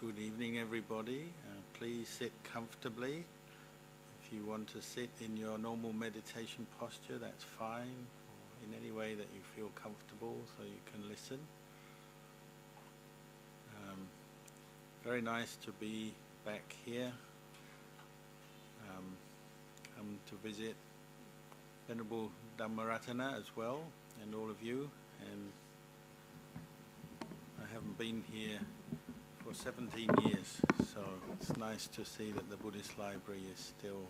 Good evening, everybody. Please sit comfortably. If you want to sit in your normal meditation posture, that's fine, or in any way that you feel comfortable so you can listen. Very nice to be back here. Come to visit Venerable Dhammaratana as well, and all of you. And I haven't been here for 17 years, so it's nice to see that the Buddhist library is still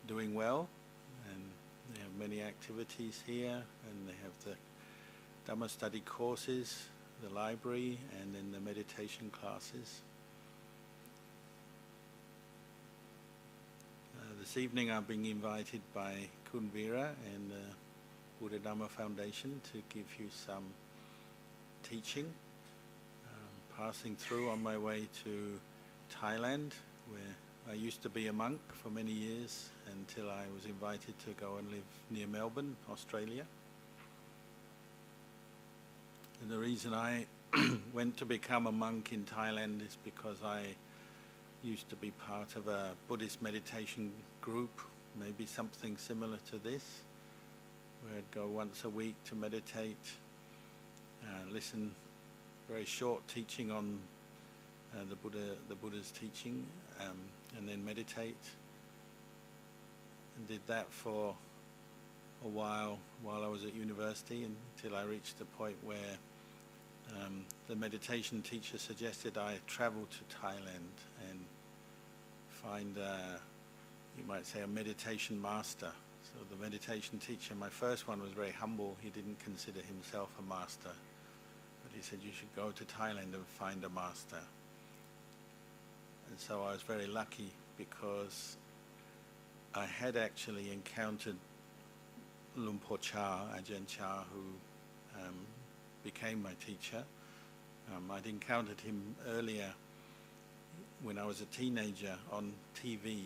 doing well, and they have many activities here, and they have the Dhamma study courses, the library, and then the meditation classes. This evening I'm being invited by Kunvira and the Buddhadhamma Foundation to give you some teaching. Passing through on my way to Thailand, where I used to be a monk for many years until I was invited to go and live near Melbourne, Australia. And the reason I went to become a monk in Thailand is because I used to be part of a Buddhist meditation group, maybe something similar to this, where I'd go once a week to meditate, listen very short teaching on the Buddha's teaching, and then meditate. And did that for a while I was at university, until I reached the point where the meditation teacher suggested I travel to Thailand and find, you might say, a meditation master. So the meditation teacher, my first one, was very humble. He didn't consider himself a master. But he said, you should go to Thailand and find a master. And so I was very lucky, because I had actually encountered Lumpur Cha, Ajahn Cha, who became my teacher. I'd encountered him earlier when I was a teenager on TV,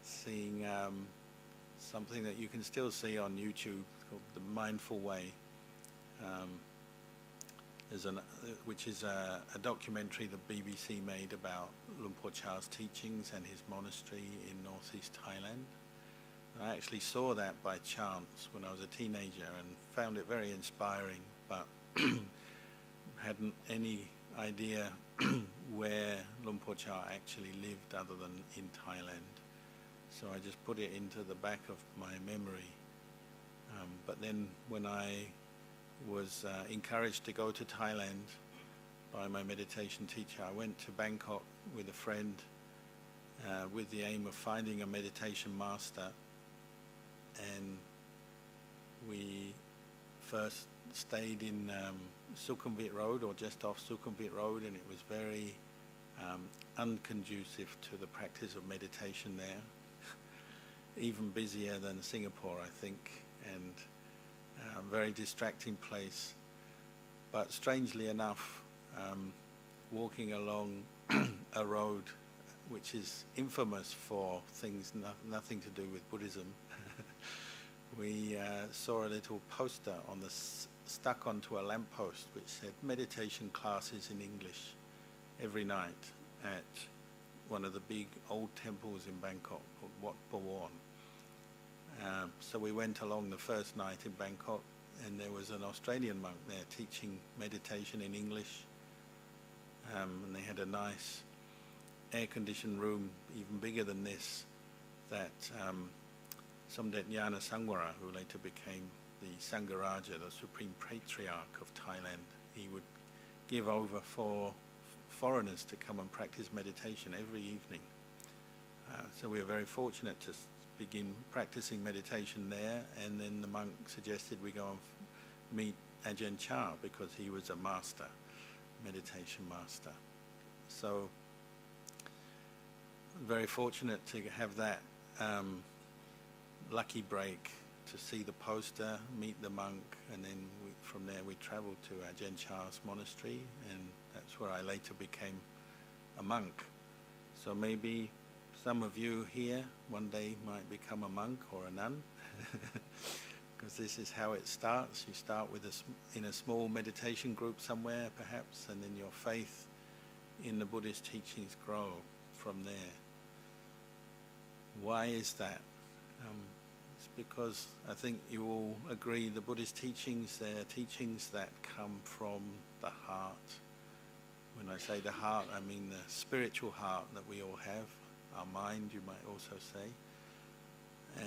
seeing something that you can still see on YouTube called The Mindful Way, which is a documentary the BBC made about Lumpur Cha's teachings and his monastery in northeast Thailand. I actually saw that by chance when I was a teenager and found it very inspiring, but hadn't any idea where Lumpur Cha actually lived other than in Thailand. So I just put it into the back of my memory. But then when I was encouraged to go to Thailand by my meditation teacher, I went to Bangkok with a friend with the aim of finding a meditation master. And we first stayed in Sukhumvit Road, or just off Sukhumvit Road, and it was very unconducive to the practice of meditation there. Even busier than Singapore, I think, and a very distracting place. But strangely enough, walking along a road which is infamous for things nothing to do with Buddhism, we saw a little poster on stuck onto a lamppost which said meditation classes in English every night at one of the big old temples in Bangkok called Wat Paworn. So we went along the first night in Bangkok, and there was an Australian monk there teaching meditation in English, and they had a nice air-conditioned room, even bigger than this, that Somdet Nyana Sangwara, who later became the Sangharaja, the Supreme Patriarch of Thailand, he would give over for foreigners to come and practice meditation every evening. So we were very fortunate to begin practicing meditation there, and then the monk suggested we go and meet Ajahn Cha, because he was a master, meditation master. So very fortunate to have that lucky break, to see the poster, meet the monk, and then from there we travelled to Ajahn Cha's monastery, and that's where I later became a monk. So maybe some of you here one day might become a monk or a nun, because this is how it starts. You start with in a small meditation group somewhere, perhaps, and then your faith in the Buddhist teachings grow from there. Why is that? It's because I think you all agree the Buddhist teachings, they're teachings that come from the heart. When I say the heart, I mean the spiritual heart that we all have, our mind, you might also say.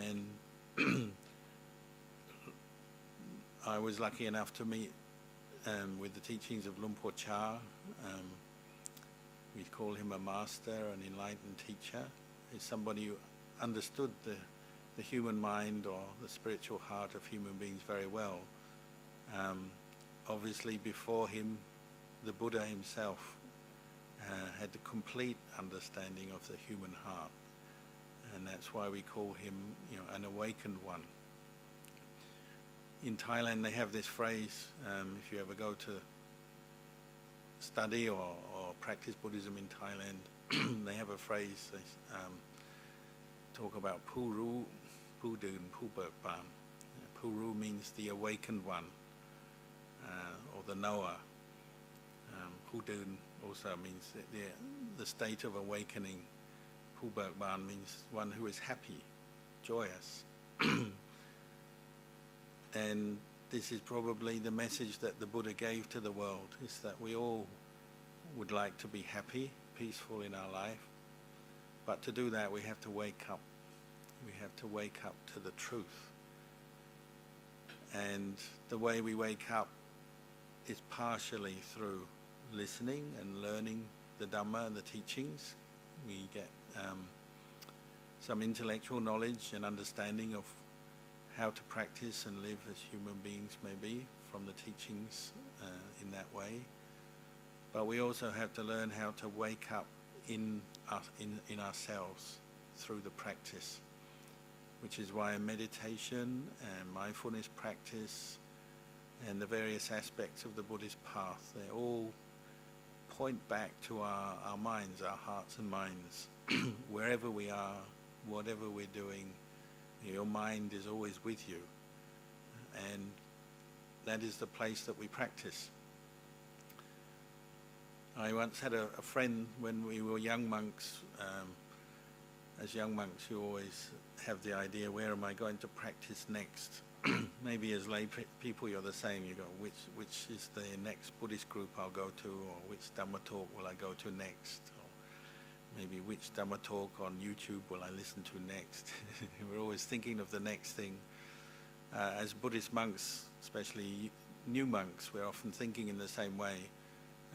And I was lucky enough to meet with the teachings of Luang Por Chah. We call him a master, an enlightened teacher. He's somebody who understood the human mind or the spiritual heart of human beings very well. Obviously before him, the Buddha himself had a complete understanding of the human heart. And that's why we call him, an awakened one. In Thailand they have this phrase, if you ever go to study or practice Buddhism in Thailand, they have a phrase, they talk about Puru, Pudun, Pubert Ban. Puru means the awakened one, or the knower. Pudun also means the state of awakening. Pubert Ban means one who is happy, joyous. And this is probably the message that the Buddha gave to the world, is that we all would like to be happy, peaceful in our life. But to do that, we have to wake up. We have to wake up to the truth. And the way we wake up is partially through listening and learning the Dhamma and the teachings. We get some intellectual knowledge and understanding of how to practice and live as human beings may be from the teachings in that way. But we also have to learn how to wake up in ourselves through the practice, which is why meditation and mindfulness practice and the various aspects of the Buddhist path, they all point back to our minds, our hearts and minds. Wherever we are, whatever we're doing, your mind is always with you. And that is the place that we practice. I once had a friend when we were young monks. As young monks, you always have the idea, where am I going to practice next? Maybe as lay people, you're the same. You go, which is the next Buddhist group I'll go to, or which Dhamma talk will I go to next? Or maybe which Dhamma talk on YouTube will I listen to next? We're always thinking of the next thing. As Buddhist monks, especially new monks, we're often thinking in the same way.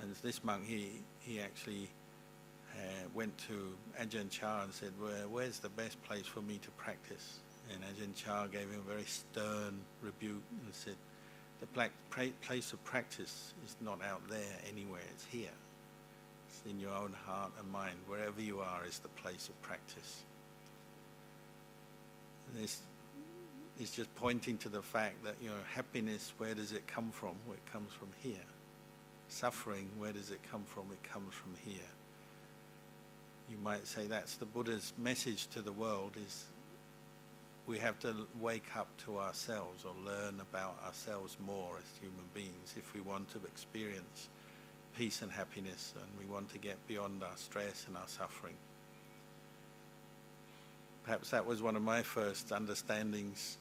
And this monk, he actually went to Ajahn Chah and said, where's the best place for me to practice? And Ajahn Chah gave him a very stern rebuke and said, the place of practice is not out there anywhere, it's here. It's in your own heart and mind. Wherever you are is the place of practice. And this is just pointing to the fact that, happiness, where does it come from? Well, it comes from here. Suffering, where does it come from? It comes from here. You might say that's the Buddha's message to the world, is we have to wake up to ourselves or learn about ourselves more as human beings if we want to experience peace and happiness, and we want to get beyond our stress and our suffering. Perhaps that was one of my first understandings.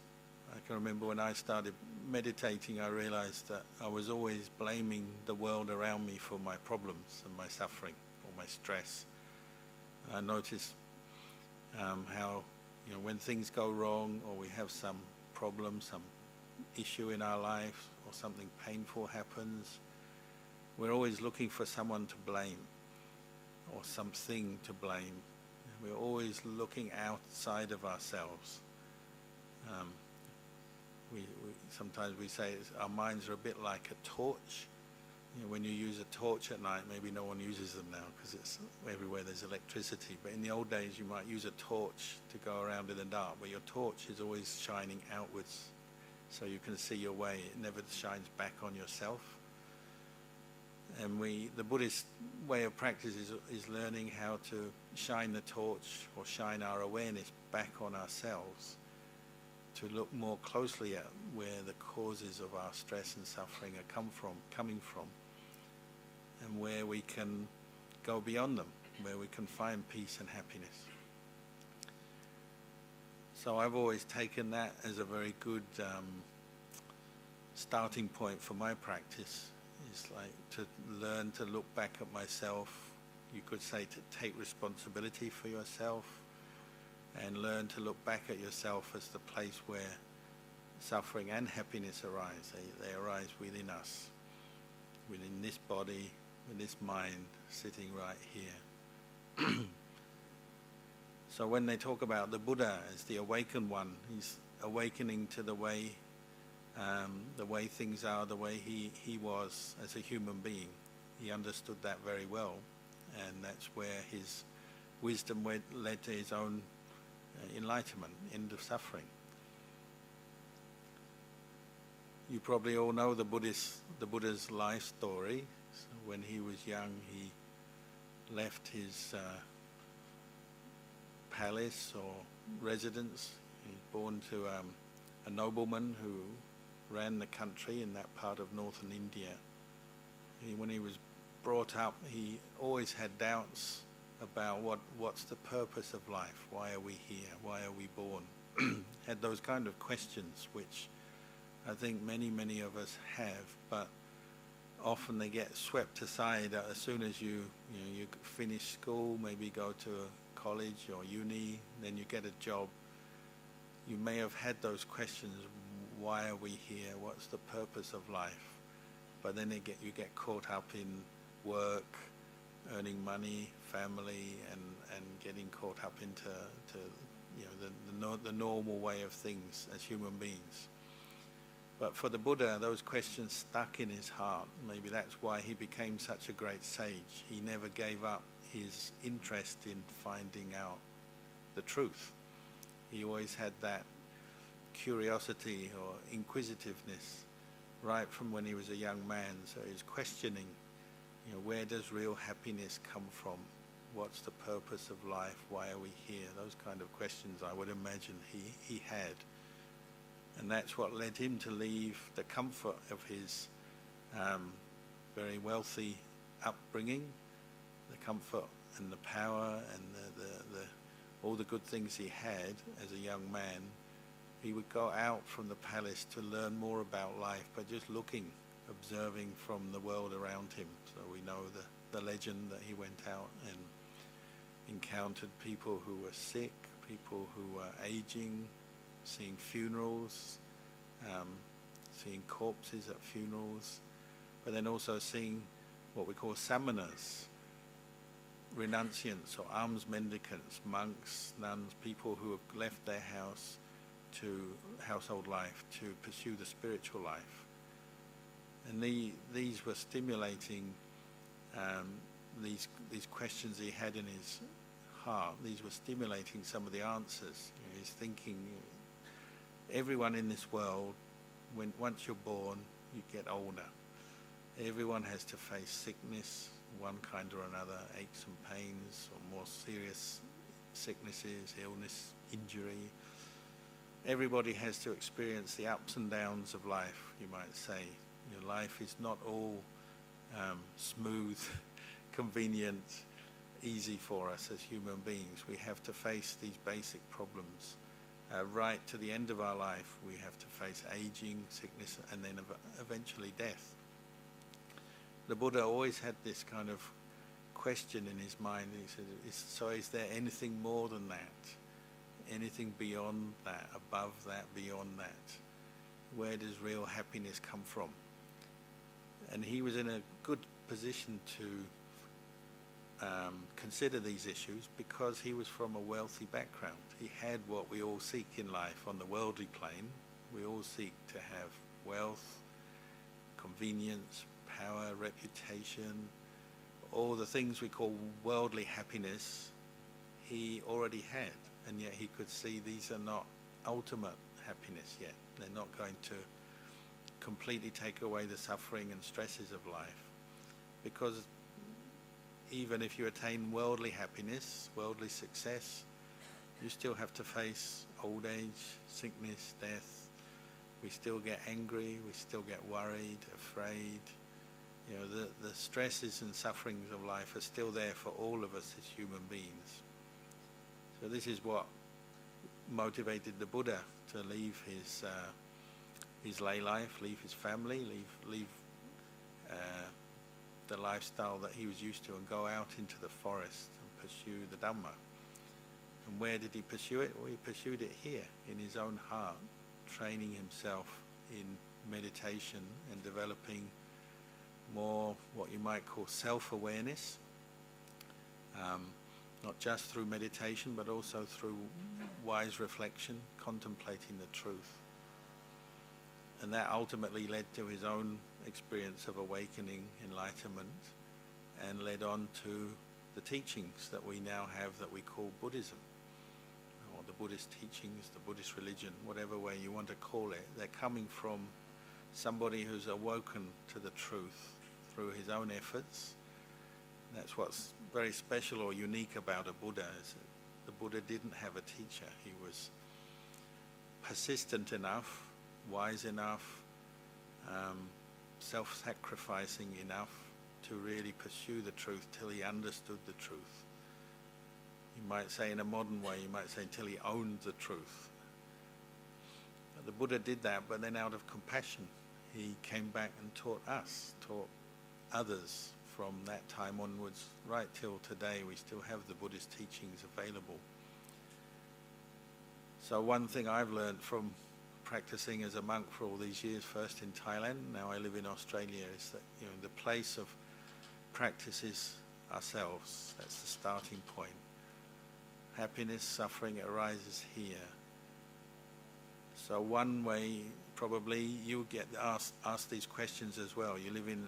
I can remember when I started meditating, I realized that I was always blaming the world around me for my problems and my suffering or my stress. I noticed how, when things go wrong or we have some problem, some issue in our life, or something painful happens, we're always looking for someone to blame or something to blame. We're always looking outside of ourselves. Sometimes we say our minds are a bit like a torch. When you use a torch at night, maybe no one uses them now because it's everywhere there's electricity. But in the old days, you might use a torch to go around in the dark. But your torch is always shining outwards, so you can see your way. It never shines back on yourself. And the Buddhist way of practice is learning how to shine the torch or shine our awareness back on ourselves. to look more closely at where the causes of our stress and suffering are coming from, and where we can go beyond them, where we can find peace and happiness. So I've always taken that as a very good starting point for my practice. It's like to learn to look back at myself, you could say to take responsibility for yourself, and learn to look back at yourself as the place where suffering and happiness arise. They arise within us, within this body, with this mind sitting right here. So when they talk about the Buddha as the awakened one, he's awakening to the way things are, the way he was as a human being. He understood that very well, and that's where his wisdom led to his own enlightenment, end of suffering. You probably all know the Buddha's life story. So when he was young, he left his palace or residence. He was born to a nobleman who ran the country in that part of northern India. When he was brought up, he always had doubts about what's the purpose of life, why are we here, why are we born? Had those kind of questions, which I think many of us have, but often they get swept aside as soon as you finish school, maybe go to a college or uni, then you get a job. You may have had those questions, why are we here, what's the purpose of life? But then you get caught up in work, earning money, family, and getting caught up into the normal way of things as human beings. But for the Buddha, those questions stuck in his heart. Maybe that's why he became such a great sage. He never gave up his interest in finding out the truth. He always had that curiosity or inquisitiveness right from when he was a young man. So he's questioning, where does real happiness come from? What's the purpose of life? Why are we here? Those kind of questions I would imagine he had. And that's what led him to leave the comfort of his very wealthy upbringing, the comfort and the power and the all the good things he had as a young man. He would go out from the palace to learn more about life, but just looking, observing from the world around him. So we know the legend that he went out and encountered people who were sick, people who were aging, seeing funerals, seeing corpses at funerals, but then also seeing what we call samanas, renunciants or alms mendicants, monks, nuns, people who have left their house to household life to pursue the spiritual life. And these were stimulating these questions he had in his heart. These were stimulating some of the answers. He's thinking, everyone in this world, once you're born, you get older. Everyone has to face sickness, one kind or another, aches and pains, or more serious sicknesses, illness, injury. Everybody has to experience the ups and downs of life, you might say. Life is not all smooth, convenient, easy for us as human beings. We have to face these basic problems. Right to the end of our life, we have to face aging, sickness, and then eventually death. The Buddha always had this kind of question in his mind. He said, so is there anything more than that? Anything beyond that, above that, beyond that? Where does real happiness come from? And he was in a good position to consider these issues because he was from a wealthy background. He had what we all seek in life on the worldly plane. We all seek to have wealth, convenience, power, reputation, all the things we call worldly happiness. He already had, and yet he could see these are not ultimate happiness yet. They're not going to completely take away the suffering and stresses of life, because even if you attain worldly happiness, worldly success, You still have to face old age, sickness, death. We still get angry, we still get worried, afraid. You know, the stresses and sufferings of life are still there for all of us as human beings. So this is what motivated the Buddha to leave his lay life, leave his family, leave the lifestyle that he was used to, and go out into the forest and pursue the Dhamma. And where did he pursue it? Well, he pursued it here, in his own heart, training himself in meditation and developing more what you might call self-awareness, not just through meditation, but also through wise reflection, contemplating the truth. And that ultimately led to his own experience of awakening, enlightenment, and led on to the teachings that we now have that we call Buddhism, or the Buddhist teachings, the Buddhist religion, whatever way you want to call it. They're coming from somebody who's awoken to the truth through his own efforts. That's what's very special or unique about a Buddha, is that the Buddha didn't have a teacher. He was persistent enough, wise enough, self-sacrificing enough to really pursue the truth till he understood the truth. You might say in a modern way, you might say till he owned the truth. But the Buddha did that, but then out of compassion, he came back and taught us, taught others. From that time onwards, right till today, we still have the Buddhist teachings available. So one thing I've learned from practicing as a monk for all these years, first in Thailand, now I live in Australia, is that, you know, the place of practice is ourselves. That's the starting point. Happiness, suffering, it arises here. So one way, probably, you get asked these questions as well. You live in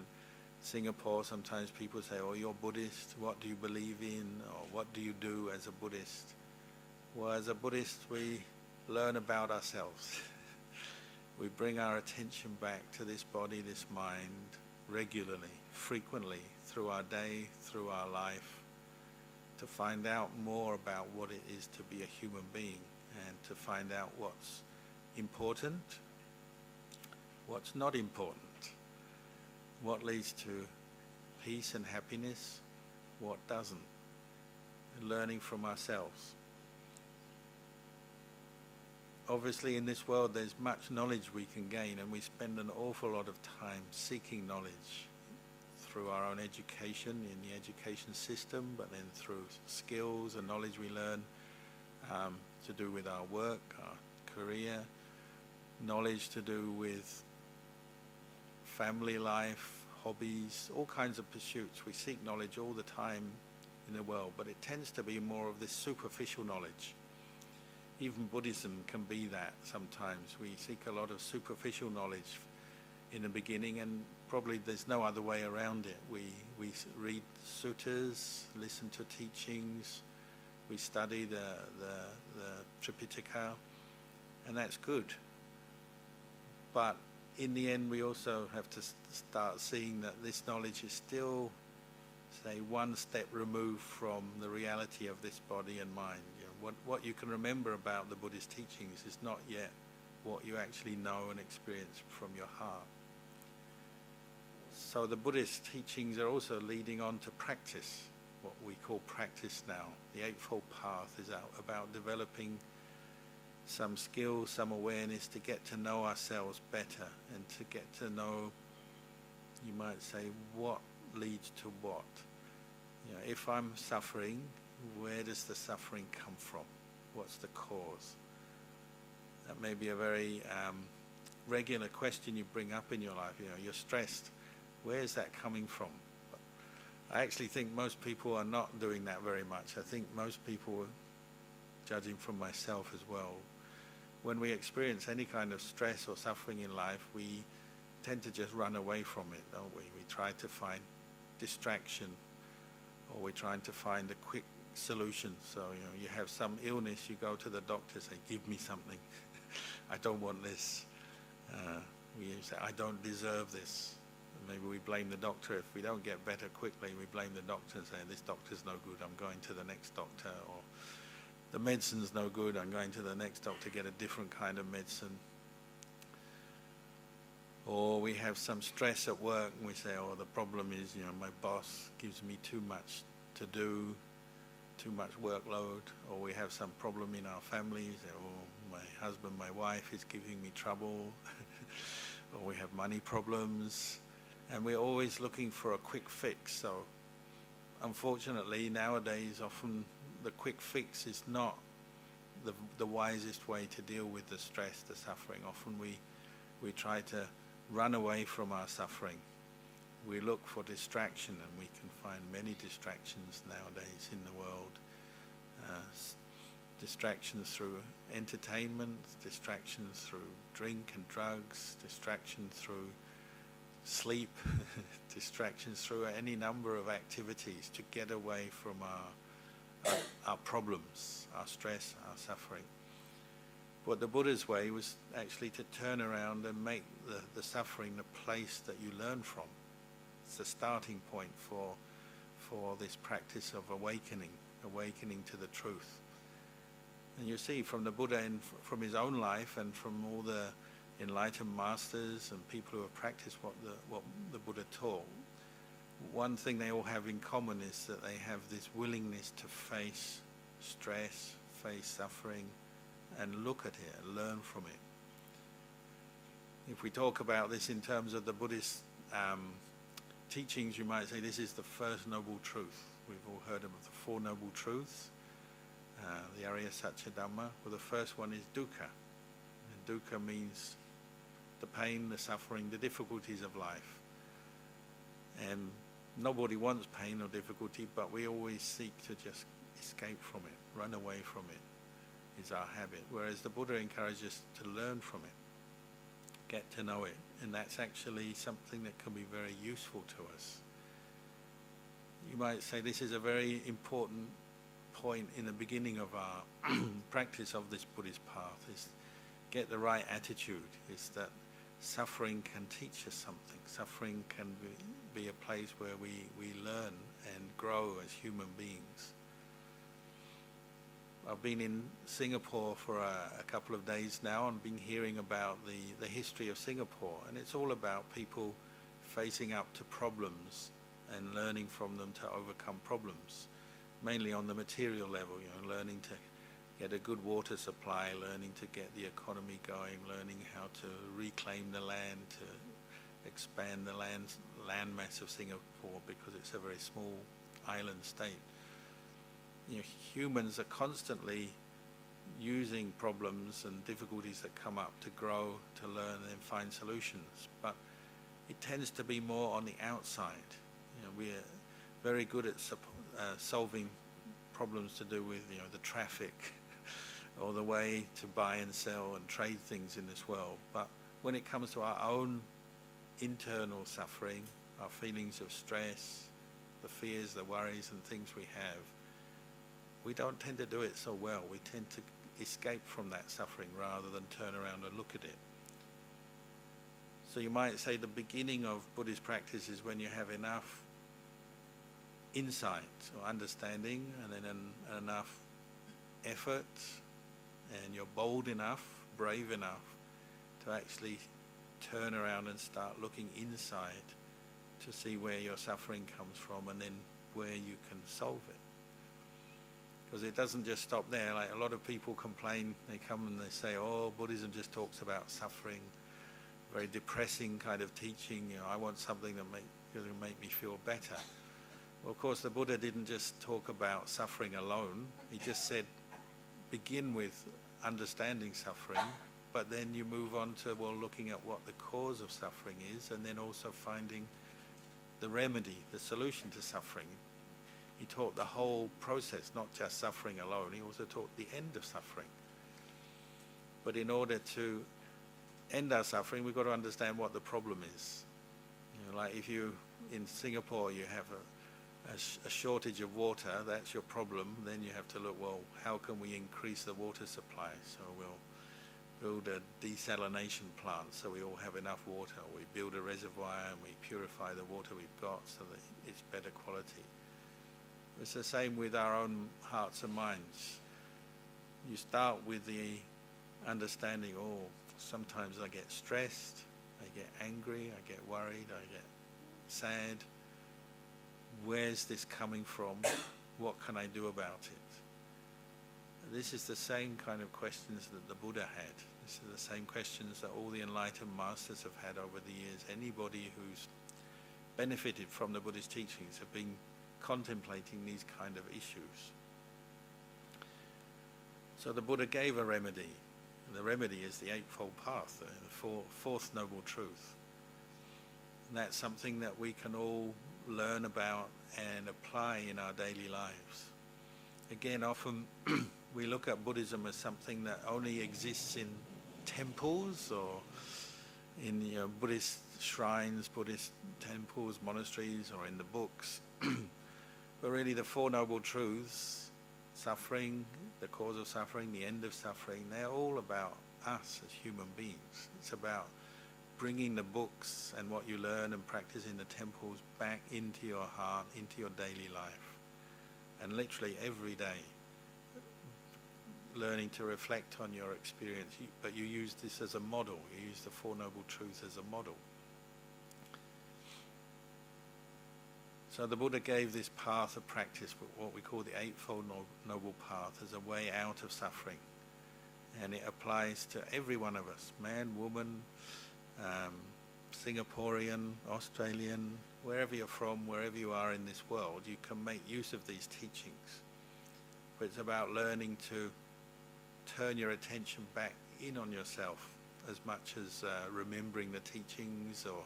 Singapore, sometimes people say, oh, you're Buddhist, what do you believe in, or what do you do as a Buddhist? Well, as a Buddhist, we learn about ourselves. We bring our attention back to this body, this mind, regularly, frequently, through our day, through our life, to find out more about what it is to be a human being, and to find out what's important, what's not important, what leads to peace and happiness, what doesn't, and learning from ourselves. Obviously in this world there's much knowledge we can gain, and we spend an awful lot of time seeking knowledge through our own education, in the education system, but then through skills and knowledge we learn to do with our work, our career, knowledge to do with family life, hobbies, all kinds of pursuits. We seek knowledge all the time in the world, but it tends to be more of this superficial knowledge. Even Buddhism can be that sometimes. We seek a lot of superficial knowledge in the beginning, and probably there's no other way around it. We read suttas, listen to teachings, we study the Tripitaka, and that's good. But in the end, we also have to start seeing that this knowledge is still, say, one step removed from the reality of this body and mind. You know, what you can remember about the Buddhist teachings is not yet what you actually know and experience from your heart. So the Buddhist teachings are also leading on to practice, what we call practice now. The Eightfold Path is about developing some skills, some awareness to get to know ourselves better, and to get to know, you might say, what leads to what. You know, if I'm suffering, where does the suffering come from? What's the cause? That may be a very regular question you bring up in your life. You know, you're stressed. Where is that coming from? But I actually think most people are not doing that very much. I think most people, judging from myself as well, when we experience any kind of stress or suffering in life, we tend to just run away from it, don't we? We try to find distraction, or we're trying to find a quick solution. So, you know, you have some illness, you go to the doctor, say, give me something. I don't want this. We say, I don't deserve this. And maybe we blame the doctor. If we don't get better quickly, we blame the doctor and say, this doctor's no good, I'm going to the next doctor. Or the medicine's no good, I'm going to the next doctor to get a different kind of medicine. Or we have some stress at work and we say, oh, the problem is, my boss gives me too much to do, too much workload. Or we have some problem in our families, or my husband, my wife is giving me trouble. Or we have money problems. And we're always looking for a quick fix. So unfortunately, nowadays, often the quick fix is not the wisest way to deal with the stress, the suffering. Often we try to run away from our suffering. We look for distraction, and we can find many distractions nowadays in the world. Distractions through entertainment, distractions through drink and drugs, distractions through sleep, distractions through any number of activities to get away from our problems, our stress, our suffering. But the Buddha's way was actually to turn around and make the suffering the place that you learn from. It's the starting point for this practice of awakening to the truth. And you see from the Buddha and from his own life and from all the enlightened masters and people who have practiced what the Buddha taught, one thing they all have in common is that they have this willingness to face stress, face suffering, and look at it and learn from it. If we talk about this in terms of the Buddhist teachings, you might say this is the first noble truth. We've all heard of the Four Noble Truths, the Arya Satchadhamma. Well, the first one is dukkha. And dukkha means the pain, the suffering, the difficulties of life. And nobody wants pain or difficulty, but we always seek to just escape from it, run away from it, is our habit. Whereas the Buddha encourages us to learn from it, get to know it. And that's actually something that can be very useful to us. You might say this is a very important point in the beginning of our practice of this Buddhist path, is get the right attitude, is that suffering can teach us something. Suffering can be a place where we learn and grow as human beings. I've been in Singapore for a couple of days now and been hearing about the history of Singapore, and it's all about people facing up to problems and learning from them to overcome problems, mainly on the material level, learning to get a good water supply, learning to get the economy going, learning how to reclaim the land, to expand the land mass of Singapore because it's a very small island state. Humans are constantly using problems and difficulties that come up to grow, to learn and find solutions, but it tends to be more on the outside. We're very good at solving problems to do with the traffic or the way to buy and sell and trade things in this world. But when it comes to our own internal suffering, our feelings of stress, the fears, the worries and things we have, we don't tend to do it so well. We tend to escape from that suffering rather than turn around and look at it. So you might say the beginning of Buddhist practice is when you have enough insight or understanding and then enough effort, and you're bold enough, brave enough to actually turn around and start looking inside to see where your suffering comes from and then where you can solve it. Because it doesn't just stop there. Like a lot of people complain, they come and they say, oh, Buddhism just talks about suffering, very depressing kind of teaching, I want something that will make me feel better. Well, of course, the Buddha didn't just talk about suffering alone. He just said, begin with understanding suffering, but then you move on to, looking at what the cause of suffering is, and then also finding the remedy, the solution to suffering. He taught the whole process, not just suffering alone. He also taught the end of suffering. But in order to end our suffering, we've got to understand what the problem is. Like if in Singapore you have a shortage of water, that's your problem. Then you have to look, how can we increase the water supply? So we'll build a desalination plant so we all have enough water. We build a reservoir and we purify the water we've got so that it's better quality. It's the same with our own hearts and minds. you start with the understanding, oh, sometimes I get stressed, I get angry, I get worried, I get sad. Where's this coming from? What can I do about it? This is the same kind of questions that the Buddha had. This is the same questions that all the enlightened masters have had over the years. Anybody who's benefited from the Buddhist teachings have been contemplating these kind of issues. So the Buddha gave a remedy. And the remedy is the Eightfold Path, the fourth noble truth. And that's something that we can all learn about and apply in our daily lives. Again, often we look at Buddhism as something that only exists in temples or in Buddhist shrines, Buddhist temples, monasteries, or in the books. But really the Four Noble Truths, suffering, the cause of suffering, the end of suffering, they're all about us as human beings. It's about bringing the books and what you learn and practice in the temples back into your heart, into your daily life. And literally every day, learning to reflect on your experience, but you use this as a model. You use the Four Noble Truths as a model. So the Buddha gave this path of practice, what we call the Eightfold Noble Path, as a way out of suffering. And it applies to every one of us, man, woman, Singaporean, Australian, wherever you're from, wherever you are in this world, you can make use of these teachings. But it's about learning to turn your attention back in on yourself as much as remembering the teachings or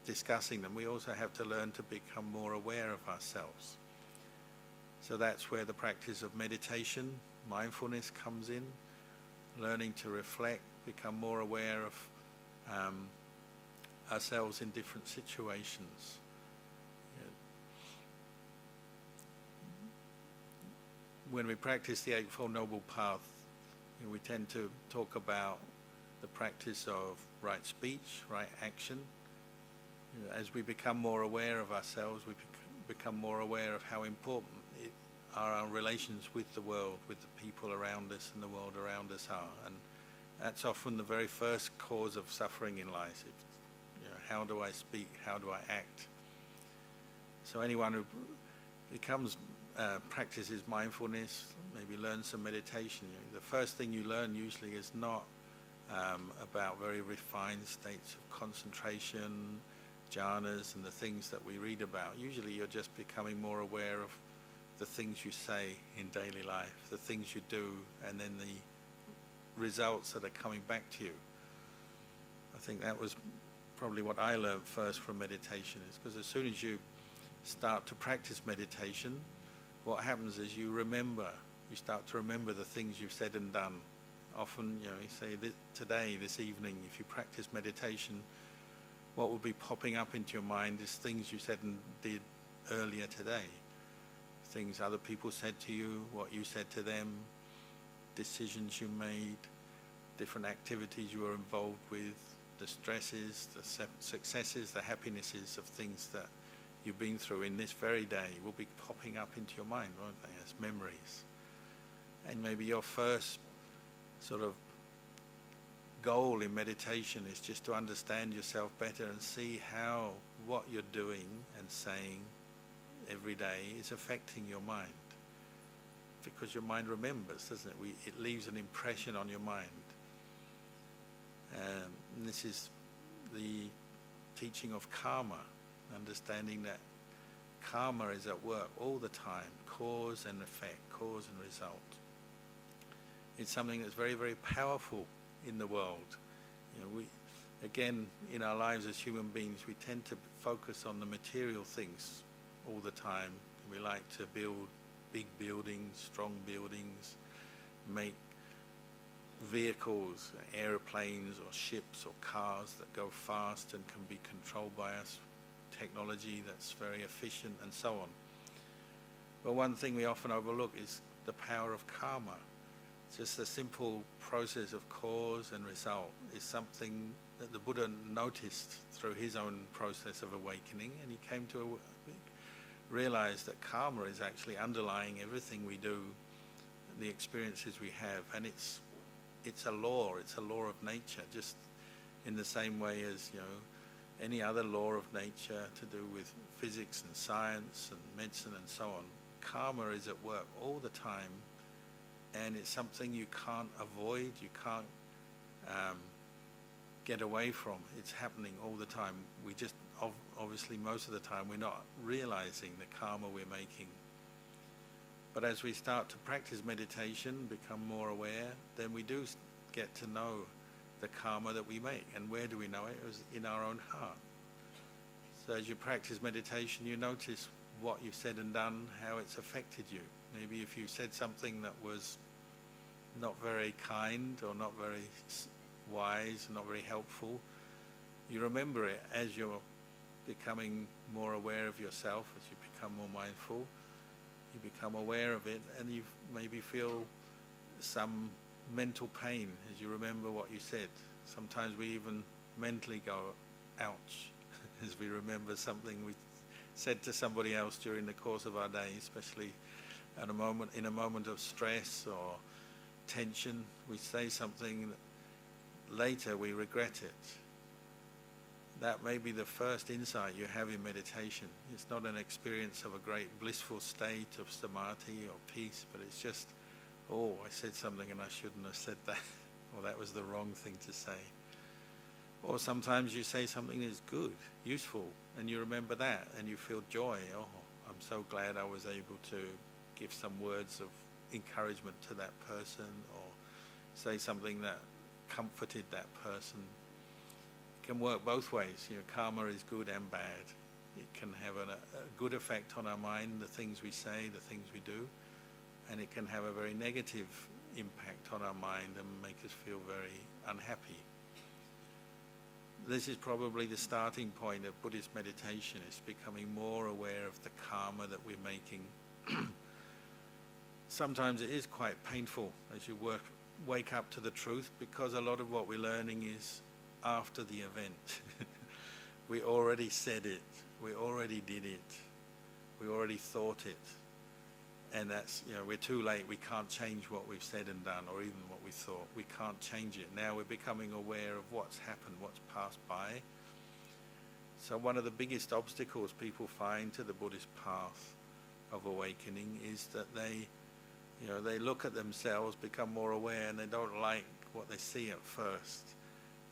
discussing them. We also have to learn to become more aware of ourselves. So that's where the practice of meditation, mindfulness comes in, learning to reflect, become more aware of ourselves in different situations. When we practice the Eightfold Noble Path, we tend to talk about the practice of right speech, right action. As we become more aware of ourselves, we become more aware of how important our relations with the world, with the people around us and the world around us are. And that's often the very first cause of suffering in life. How do I speak? How do I act? So anyone who practices mindfulness, maybe learns some meditation, the first thing you learn usually is not about very refined states of concentration, jhanas, and the things that we read about. Usually you're just becoming more aware of the things you say in daily life, the things you do, and then the results that are coming back to you. I think that was probably what I learned first from meditation, is because as soon as you start to practice meditation, what happens is you start to remember the things you've said and done. Often, you say today, this evening, if you practice meditation, what will be popping up into your mind is things you said and did earlier today. Things other people said to you, what you said to them, decisions you made, different activities you were involved with, the stresses, the successes, the happinesses of things that you've been through in this very day will be popping up into your mind, won't they, as memories. And maybe your first sort of goal in meditation is just to understand yourself better and see how what you're doing and saying every day is affecting your mind. Because your mind remembers, doesn't it? It leaves an impression on your mind. And this is the teaching of karma, understanding that karma is at work all the time, cause and effect, cause and result. It's something that's very, very powerful in the world. Again, in our lives as human beings, we tend to focus on the material things all the time. We like to build big buildings, strong buildings, make vehicles, airplanes or ships or cars that go fast and can be controlled by us, technology that's very efficient and so on. But one thing we often overlook is the power of karma. It's just a simple process of cause and result is something that the Buddha noticed through his own process of awakening, and he came to realize that karma is actually underlying everything we do, the experiences we have, and it's a law of nature, just in the same way as, any other law of nature to do with physics and science and medicine and so on. Karma is at work all the time, and it's something you can't avoid, you can't get away from. It's happening all the time. We just, obviously most of the time, we're not realizing the karma we're making. But as we start to practice meditation, become more aware, then we do get to know the karma that we make. And where do we know it? It was in our own heart. So as you practice meditation, you notice what you've said and done, how it's affected you. Maybe if you said something that was not very kind or not very wise, not very helpful, you remember it as you're becoming more aware of yourself, as you become more mindful. You become aware of it, and you maybe feel some mental pain as you remember what you said. Sometimes we even mentally go, ouch, as we remember something we said to somebody else during the course of our day, especially in a moment of stress or tension. We say something that later we regret it. That may be the first insight you have in meditation. It's not an experience of a great blissful state of samadhi or peace, but it's just, oh, I said something and I shouldn't have said that, or that was the wrong thing to say. Or sometimes you say something that's good, useful, and you remember that and you feel joy. Oh, I'm so glad I was able to give some words of encouragement to that person, or say something that comforted that person. It can work both ways. Karma is good and bad. It can have a good effect on our mind, the things we say, the things we do, and it can have a very negative impact on our mind and make us feel very unhappy. This is probably the starting point of Buddhist meditation, is becoming more aware of the karma that we're making. Sometimes it is quite painful as you wake up to the truth, because a lot of what we're learning is after the event. We already said it, we already did it, we already thought it, and that's, we're too late. We can't change what we've said and done, or even what we thought. We can't change it. Now we're becoming aware of what's happened, what's passed by. So one of the biggest obstacles people find to the Buddhist path of awakening is that they look at themselves, become more aware, and they don't like what they see at first.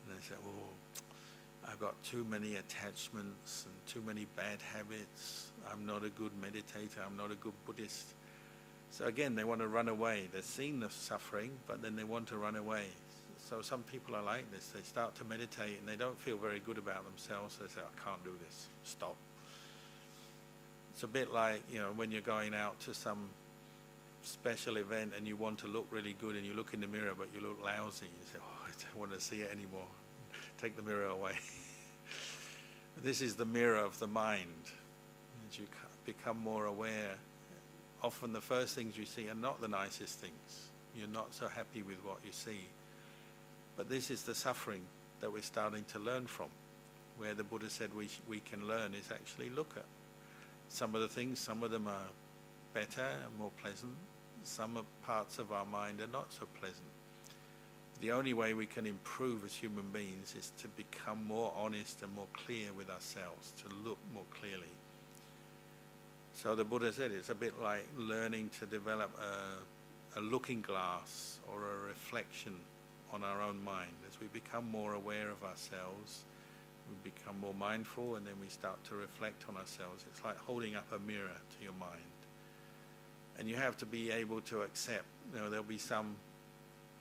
And they say, oh, I've got too many attachments and too many bad habits. I'm not a good meditator. I'm not a good Buddhist. So again, they want to run away. They've seen the suffering, but then they want to run away. So some people are like this. They start to meditate and they don't feel very good about themselves. So they say, I can't do this. Stop. It's a bit like, when you're going out to some special event and you want to look really good and you look in the mirror but you look lousy. You say, oh, I don't want to see it anymore. Take the mirror away. This is the mirror of the mind. As you become more aware, often the first things you see are not the nicest things. You're not so happy with what you see. But this is the suffering that we're starting to learn from, where the Buddha said we can learn is actually look at some of the things. Some of them are better and more pleasant. Some parts of our mind are not so pleasant. The only way we can improve as human beings is to become more honest and more clear with ourselves, to look more clearly. So the Buddha said it's a bit like learning to develop a looking glass or a reflection on our own mind. As we become more aware of ourselves, we become more mindful, and then we start to reflect on ourselves. It's like holding up a mirror to your mind. And you have to be able to accept, there'll be some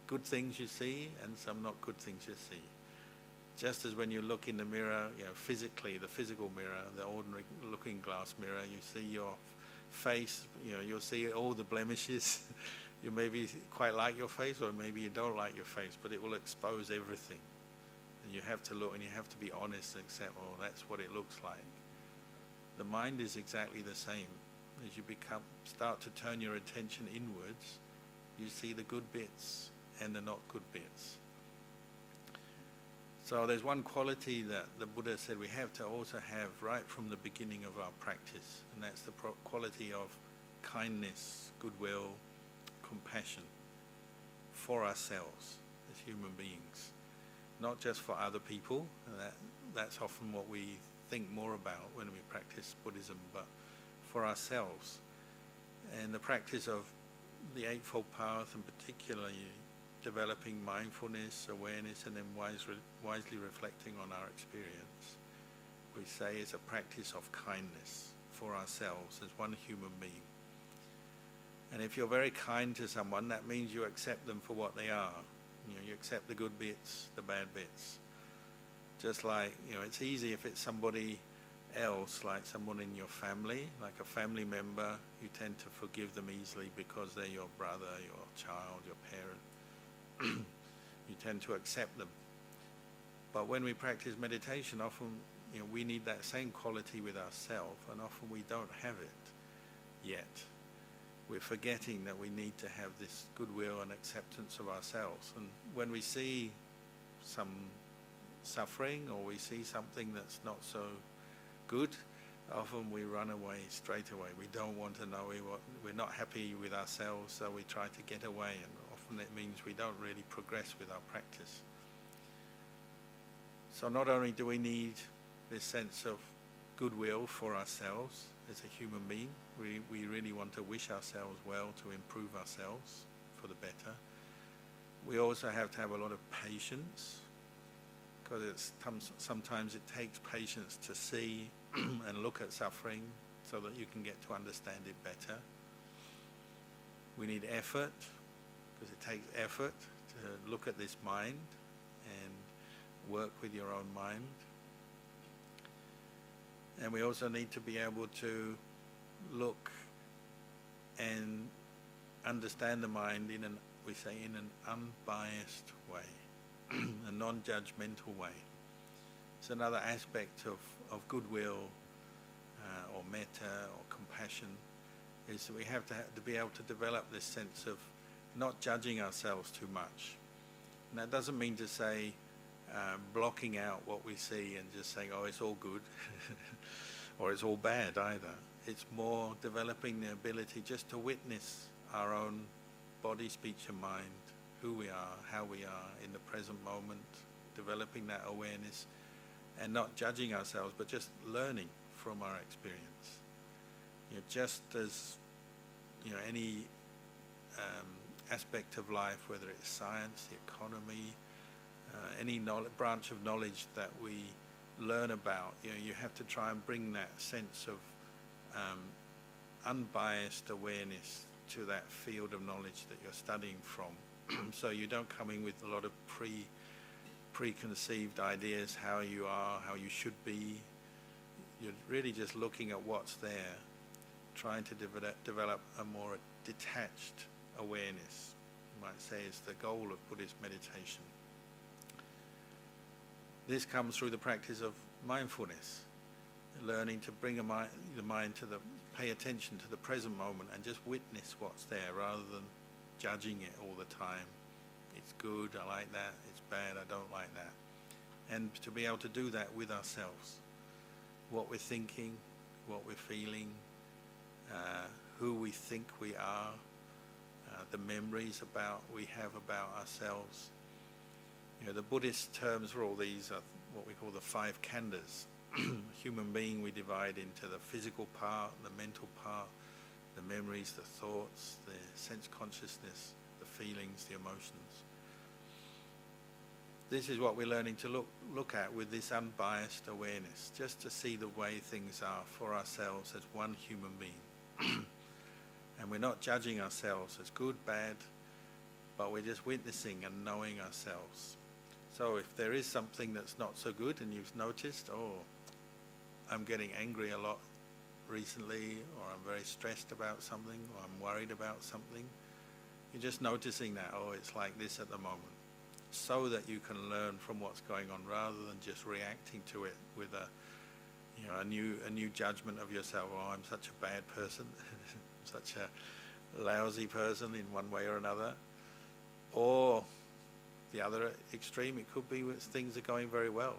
good things you see and some not good things you see. Just as when you look in the mirror, physically, the physical mirror, the ordinary looking glass mirror, you see your face, you'll see all the blemishes. You maybe quite like your face, or maybe you don't like your face, but it will expose everything. And you have to look and you have to be honest and accept, oh, that's what it looks like. The mind is exactly the same. As you start to turn your attention inwards, you see the good bits and the not good bits. So there's one quality that the Buddha said we have to also have right from the beginning of our practice, and that's the quality of kindness, goodwill, compassion for ourselves as human beings, not just for other people. That's often what we think more about when we practice Buddhism, but for ourselves. And the practice of the Eightfold Path, and particularly developing mindfulness, awareness, and then wisely reflecting on our experience, we say is a practice of kindness for ourselves as one human being. And if you're very kind to someone, that means you accept them for what they are. You accept the good bits, the bad bits. Just like, it's easy if it's somebody else, like someone in your family, like a family member, you tend to forgive them easily because they're your brother, your child, your parent. You tend to accept them. But when we practice meditation, often we need that same quality with ourselves, and often we don't have it yet. We're forgetting that we need to have this goodwill and acceptance of ourselves. And when we see some suffering, or we see something that's not so good, often we run away straight away. We don't want to know. We're not happy with ourselves, so we try to get away, and often it means we don't really progress with our practice. So not only do we need this sense of goodwill for ourselves as a human being, we really want to wish ourselves well, to improve ourselves for the better. We also have to have a lot of patience, because sometimes it takes patience to see and look at suffering so that you can get to understand it better. We need effort, because it takes effort to look at this mind and work with your own mind. And we also need to be able to look and understand the mind in an unbiased way, a non-judgmental way. It's another aspect of goodwill or metta or compassion, is that we have to be able to develop this sense of not judging ourselves too much. And that doesn't mean to say blocking out what we see and just saying, oh, it's all good, or it's all bad either. It's more developing the ability just to witness our own body, speech and mind, who we are, how we are in the present moment, developing that awareness and not judging ourselves, but just learning from our experience. Just as any aspect of life, whether it's science, the economy, any branch of knowledge that we learn about, you have to try and bring that sense of unbiased awareness to that field of knowledge that you're studying from. So you don't come in with a lot of preconceived ideas how you are, how you should be. You're really just looking at what's there, trying to develop a more detached awareness, you might say, is the goal of Buddhist meditation. This comes through the practice of mindfulness, learning to bring the mind to pay attention to the present moment and just witness what's there rather than judging it all the time. It's good, I like that. It's bad, I don't like that. And to be able to do that with ourselves. What we're thinking, what we're feeling, who we think we are, the memories we have about ourselves. The Buddhist terms for all these are what we call the five khandhas. Human being we divide into the physical part, the mental part, the memories, the thoughts, the sense consciousness, the feelings, the emotions. This is what we're learning to look at with this unbiased awareness, just to see the way things are for ourselves as one human being. And we're not judging ourselves as good, bad, but we're just witnessing and knowing ourselves. So if there is something that's not so good and you've noticed, oh, I'm getting angry a lot recently, or I'm very stressed about something, or I'm worried about something, you're just noticing that, oh, it's like this at the moment, so that you can learn from what's going on rather than just reacting to it with a new judgment of yourself. Oh, I'm such a bad person, such a lousy person in one way or another. Or the other extreme, it could be when things are going very well.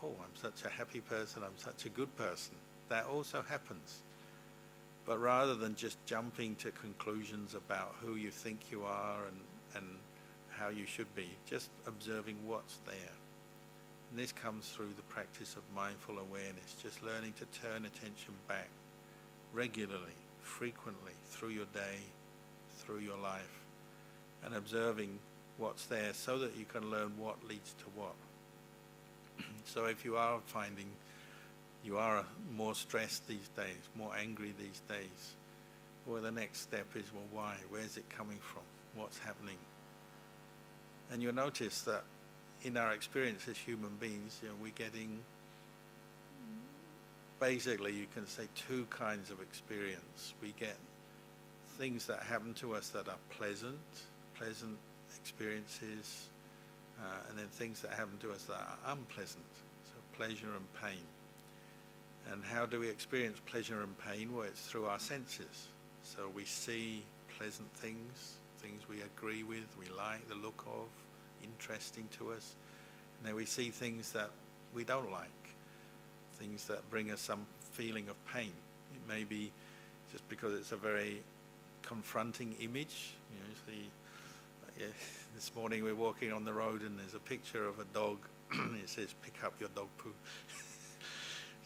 Oh, I'm such a happy person, I'm such a good person. That also happens. But rather than just jumping to conclusions about who you think you are and how you should be, just observing what's there. And this comes through the practice of mindful awareness, just learning to turn attention back regularly, frequently, through your day, through your life, and observing what's there so that you can learn what leads to what. So if you are finding you are more stressed these days, more angry these days, well, the next step is, well, why? Where's it coming from? What's happening? And you'll notice that in our experience as human beings, we're getting, basically you can say, two kinds of experience. We get things that happen to us that are pleasant experiences, and then things that happen to us that are unpleasant, so pleasure and pain. And how do we experience pleasure and pain? Well, it's through our senses. So we see pleasant things we agree with, we like the look of, interesting to us. And then we see things that we don't like, things that bring us some feeling of pain. It may be just because it's a very confronting image. This morning we're walking on the road and there's a picture of a dog. It says, "Pick up your dog poo."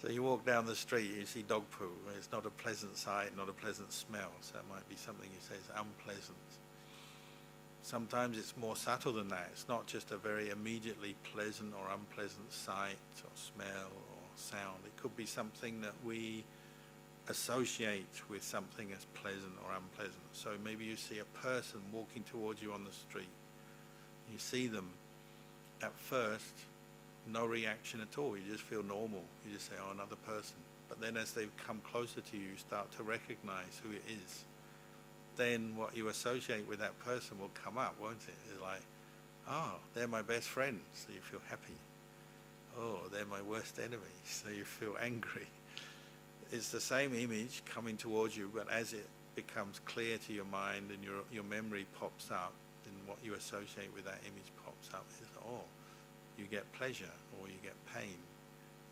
So you walk down the street, you see dog poo. It's not a pleasant sight, not a pleasant smell. So it might be something you say is unpleasant. Sometimes it's more subtle than that. It's not just a very immediately pleasant or unpleasant sight or smell or sound. It could be something that we associate with something as pleasant or unpleasant. So maybe you see a person walking towards you on the street. You see them at first, no reaction at all. You just feel normal. You just say, "Oh, another person." But then as they come closer to you, you start to recognize who it is. Then what you associate with that person will come up, won't it? It's like, "Oh, they're my best friend," so you feel happy. "Oh, they're my worst enemy," so you feel angry. It's the same image coming towards you, but as it becomes clear to your mind and your memory pops up, and what you associate with that image pops up, is, oh, you get pleasure, or you get pain,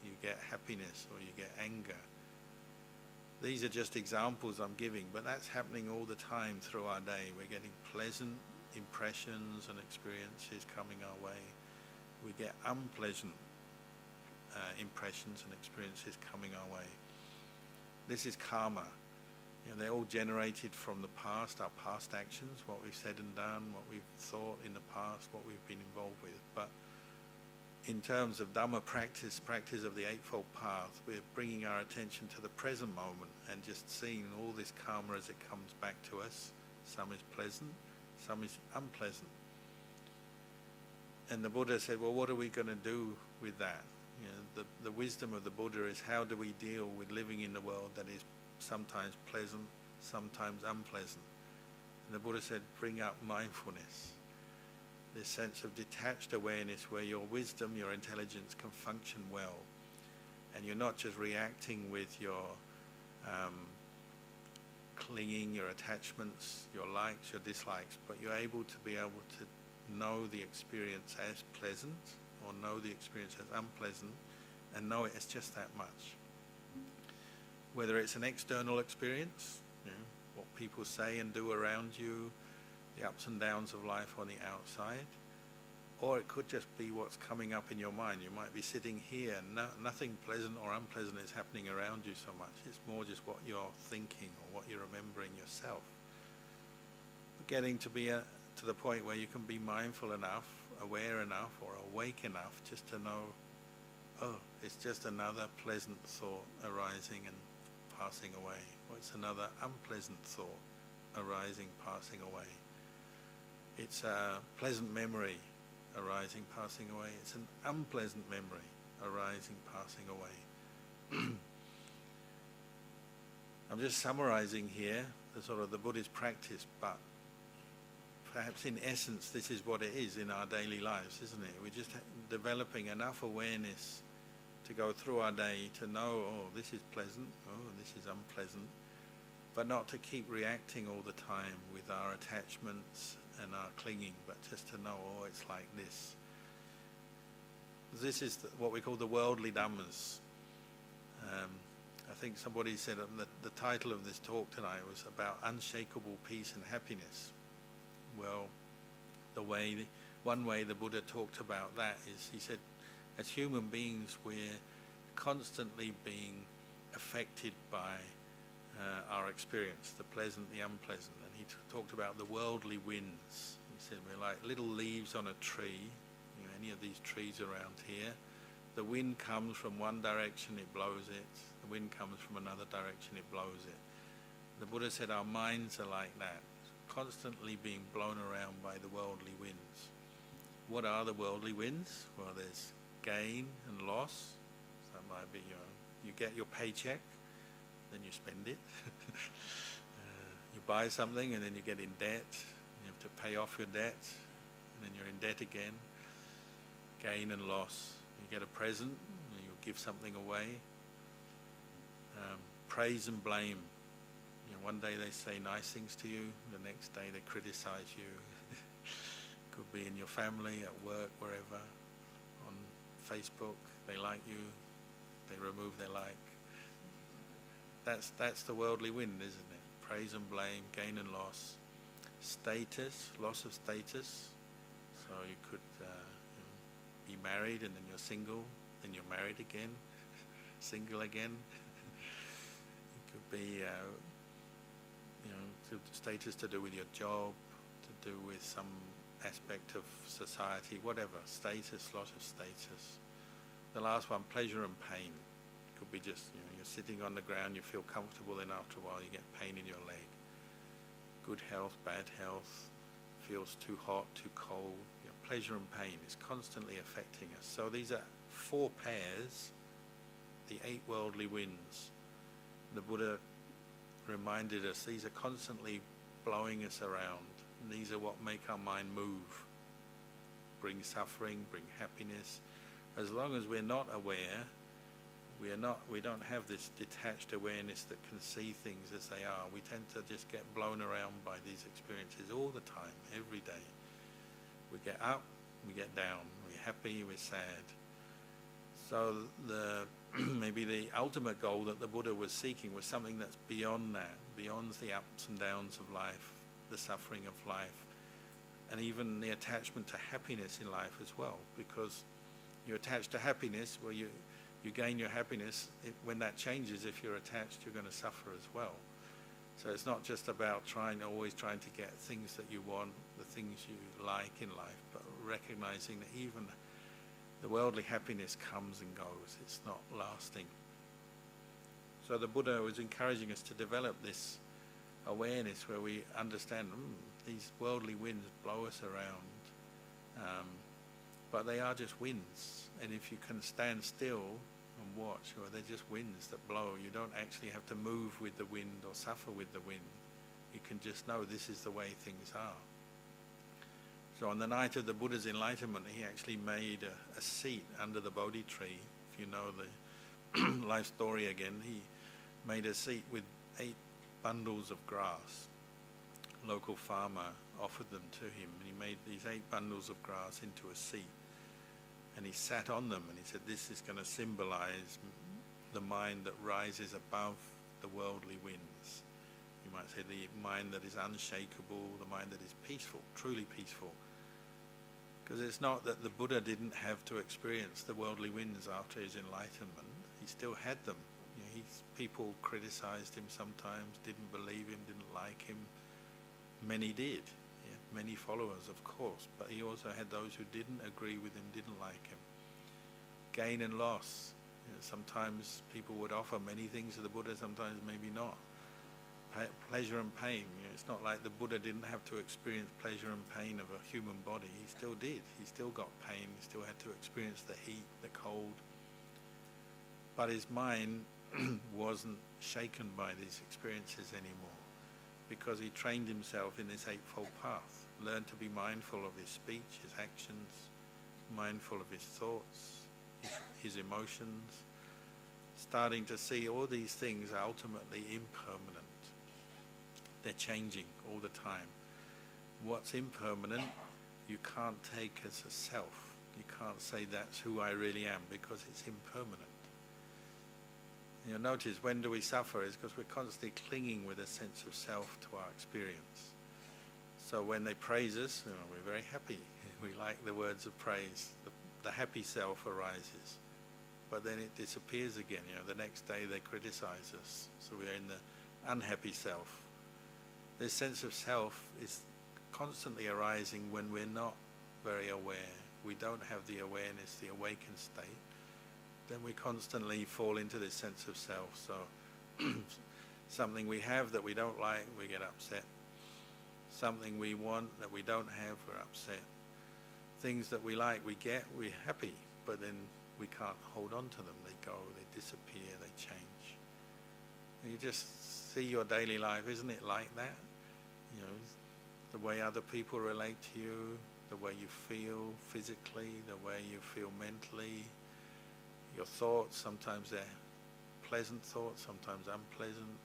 you get happiness, or you get anger. These are just examples I'm giving, but that's happening all the time through our day. We're getting pleasant impressions and experiences coming our way. We get unpleasant impressions and experiences coming our way. This is karma. They're all generated from the past, our past actions, what we've said and done, what we've thought in the past, what we've been involved with. But in terms of Dhamma practice of the Eightfold Path, we're bringing our attention to the present moment and just seeing all this karma as it comes back to us. Some is pleasant, some is unpleasant. And the Buddha said, well, what are we going to do with that? The wisdom of the Buddha is, how do we deal with living in the world that is sometimes pleasant, sometimes unpleasant? And the Buddha said, bring up mindfulness. This sense of detached awareness where your wisdom, your intelligence can function well. And you're not just reacting with your clinging, your attachments, your likes, your dislikes, but you're able to know the experience as pleasant or know the experience as unpleasant and know it as just that much. Whether it's an external experience, what people say and do around you, the ups and downs of life on the outside, or it could just be what's coming up in your mind. You might be sitting here and nothing pleasant or unpleasant is happening around you so much. It's more just what you're thinking or what you're remembering yourself. Getting to be to the point where you can be mindful enough, aware enough, or awake enough just to know, oh, it's just another pleasant thought arising and passing away. Or it's another unpleasant thought arising, passing away. It's a pleasant memory arising, passing away. It's an unpleasant memory arising, passing away. I'm just summarizing here the sort of the Buddhist practice, but perhaps in essence this is what it is in our daily lives, isn't it? We're just developing enough awareness to go through our day to know, oh, this is pleasant, oh, this is unpleasant, but not to keep reacting all the time with our attachments and our clinging, but just to know, oh, it's like this. This is what we call the worldly dhammas. I think somebody said the title of this talk tonight was about unshakable peace and happiness. Well, one way the Buddha talked about that is, he said, as human beings we're constantly being affected by our experience, the pleasant, the unpleasant. And he talked about the worldly winds. He said we're like little leaves on a tree, any of these trees around here. The wind comes from one direction, it blows it. The wind comes from another direction, it blows it. The Buddha said our minds are like that, constantly being blown around by the worldly winds. What are the worldly winds? Well, there's gain and loss. So that might be, you get your paycheck, then you spend it. You buy something and then you get in debt. You have to pay off your debt, and then you're in debt again. Gain and loss. You get a present, and you give something away. Praise and blame. One day they say nice things to you, the next day they criticize you. Could be in your family, at work, wherever. On Facebook, they like you, they remove their like. That's the worldly wind, isn't it? Praise and blame, gain and loss. Status, loss of status. So you could be married and then you're single, then you're married again, single again. It could be status to do with your job, to do with some aspect of society, whatever. Status, loss of status. The last one, pleasure and pain. Could be just, you're sitting on the ground, you feel comfortable, then after a while you get pain in your leg. Good health, bad health, feels too hot, too cold. Pleasure and pain is constantly affecting us. So these are four pairs, the 8 worldly winds. The Buddha reminded us these are constantly blowing us around. And these are what make our mind move, bring suffering, bring happiness. As long as we're not aware, we don't have this detached awareness that can see things as they are. We tend to just get blown around by these experiences all the time, every day. We get up, we get down, we're happy, we're sad. So maybe the ultimate goal that the Buddha was seeking was something that's beyond that, beyond the ups and downs of life, the suffering of life, and even the attachment to happiness in life as well. Because you're attached to happiness, well, you gain your happiness. When that changes, if you're attached, you're going to suffer as well. So it's not just about always trying to get things that you want, the things you like in life, but recognizing that even the worldly happiness comes and goes. It's not lasting. So the Buddha was encouraging us to develop this awareness where we understand these worldly winds blow us around, but they are just winds. And if you can stand still and watch, or they're just winds that blow, you don't actually have to move with the wind or suffer with the wind. You can just know this is the way things are. So on the night of the Buddha's enlightenment, he actually made a seat under the Bodhi tree. If you know the life story again, he made a seat with 8 bundles of grass. A local farmer offered them to him, and he made these 8 bundles of grass into a seat. And he sat on them, and he said, this is going to symbolize the mind that rises above the worldly winds. You might say the mind that is unshakable, the mind that is peaceful, truly peaceful. Because it's not that the Buddha didn't have to experience the worldly winds after his enlightenment. He still had them. People criticized him sometimes, didn't believe him, didn't like him. Many did. Many followers, of course, but he also had those who didn't agree with him, didn't like him. Gain and loss. Sometimes people would offer many things to the Buddha, sometimes maybe not. Pleasure and pain. It's not like the Buddha didn't have to experience pleasure and pain of a human body. He still did. He still got pain. He still had to experience the heat, the cold. But his mind wasn't shaken by these experiences anymore, because he trained himself in this Eightfold Path, learned to be mindful of his speech, his actions, mindful of his thoughts, his emotions, starting to see all these things are ultimately impermanent. They're changing all the time. What's impermanent, you can't take as a self. You can't say that's who I really am, because it's impermanent. You'll notice when do we suffer is because we're constantly clinging with a sense of self to our experience. So when they praise us, we're very happy. We like the words of praise. The happy self arises. But then it disappears again. The next day they criticize us. So we're in the unhappy self. This sense of self is constantly arising when we're not very aware. We don't have the awareness, the awakened state. Then we constantly fall into this sense of self. So something we have that we don't like, we get upset. Something we want that we don't have, we're upset. Things that we like, we get, we're happy, but then we can't hold on to them. They go, they disappear, they change. And you just see your daily life, isn't it like that? The way other people relate to you, the way you feel physically, the way you feel mentally, your thoughts, sometimes they're pleasant thoughts, sometimes unpleasant.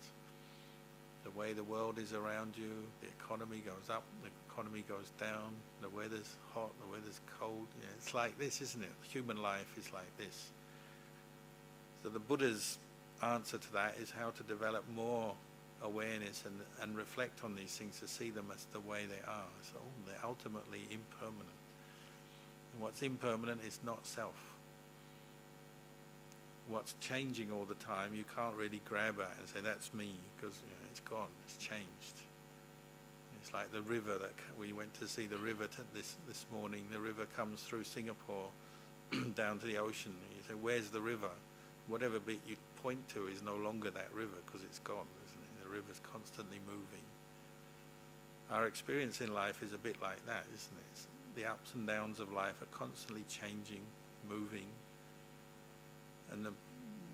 The way the world is around you, the economy goes up, the economy goes down, the weather's hot, the weather's cold. It's like this, isn't it? Human life is like this. So the Buddha's answer to that is how to develop more awareness and reflect on these things to see them as the way they are. So they're ultimately impermanent. And what's impermanent is not self. What's changing all the time, you can't really grab at and say, that's me, because it's gone, it's changed. It's like the river that we went to see the river this morning. The river comes through Singapore down to the ocean. And you say, where's the river? Whatever bit you point to is no longer that river because it's gone, isn't it? The river's constantly moving. Our experience in life is a bit like that, isn't it? The ups and downs of life are constantly changing, moving. And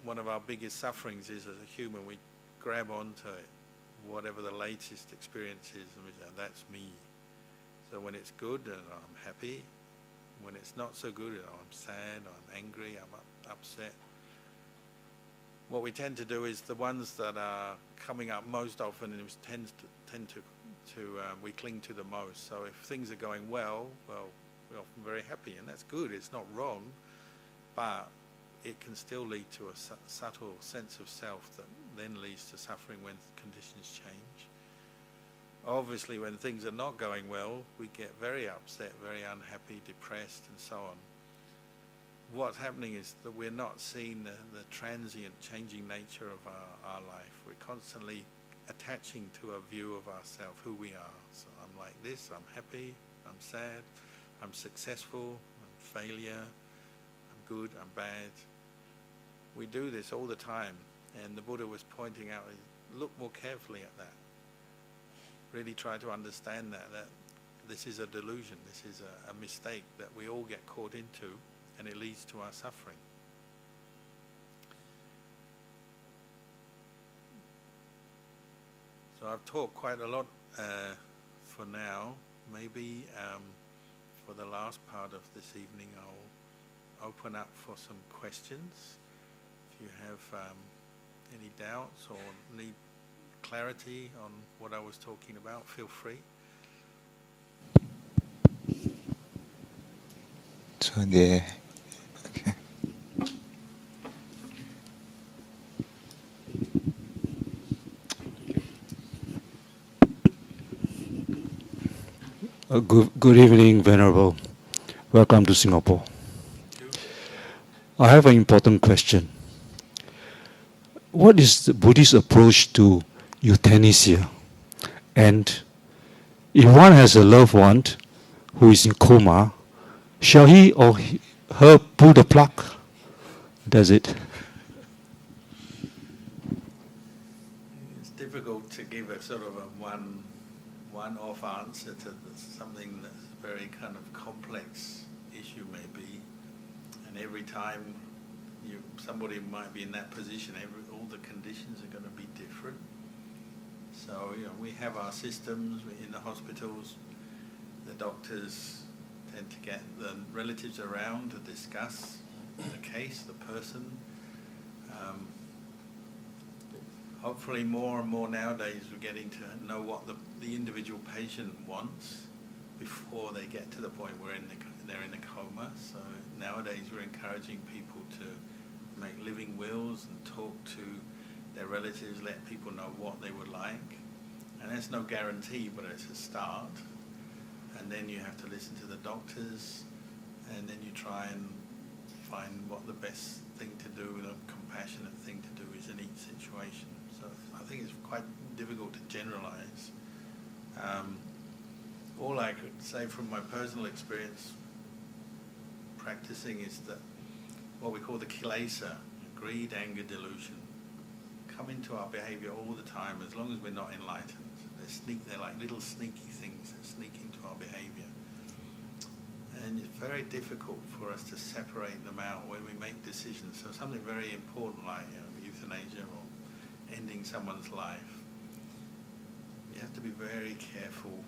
one of our biggest sufferings is, as a human, we grab onto it, whatever the latest experience is, and we say, that's me. So when it's good, I'm happy. When it's not so good, I'm sad, I'm angry, I'm upset. What we tend to do is the ones that are coming up most often, and we cling to the most. So if things are going well, we're often very happy, and that's good. It's not wrong, but it can still lead to a subtle sense of self that then leads to suffering when conditions change. Obviously, when things are not going well, we get very upset, very unhappy, depressed, and so on. What's happening is that we're not seeing the transient, changing nature of our life. We're constantly attaching to a view of ourselves, who we are. So I'm like this, I'm happy, I'm sad, I'm successful, I'm failure, I'm good, I'm bad. We do this all the time, and the Buddha was pointing out, look more carefully at that. Really try to understand that this is a delusion, this is a mistake that we all get caught into, and it leads to our suffering. So I've talked quite a lot for now. Maybe for the last part of this evening I'll open up for some questions. If you have any doubts or need clarity on what I was talking about, feel free. So there. Okay. Good evening, Venerable. Welcome to Singapore. I have an important question. What is the Buddhist approach to euthanasia? And if one has a loved one who is in coma, shall he or her pull the plug? Does it? It's difficult to give a sort of a one-off answer to something that's a very kind of complex issue maybe. And every time somebody might be in that position, all the conditions are going to be different. So we have our systems in the hospitals. The doctors tend to get the relatives around to discuss the case, the person. Hopefully more and more nowadays we're getting to know what the individual patient wants before they get to the point where they're in a coma. So nowadays we're encouraging people to make living wills and talk to their relatives, let people know what they would like. And that's no guarantee, but it's a start. And then you have to listen to the doctors, and then you try and find what the best thing to do, the compassionate thing to do is in each situation. So I think it's quite difficult to generalize. All I could say from my personal experience practicing is that what we call the kilesa, greed, anger, delusion, come into our behavior all the time as long as we're not enlightened. They're like little sneaky things that sneak into our behavior. And it's very difficult for us to separate them out when we make decisions. So something very important like euthanasia or ending someone's life, you have to be very careful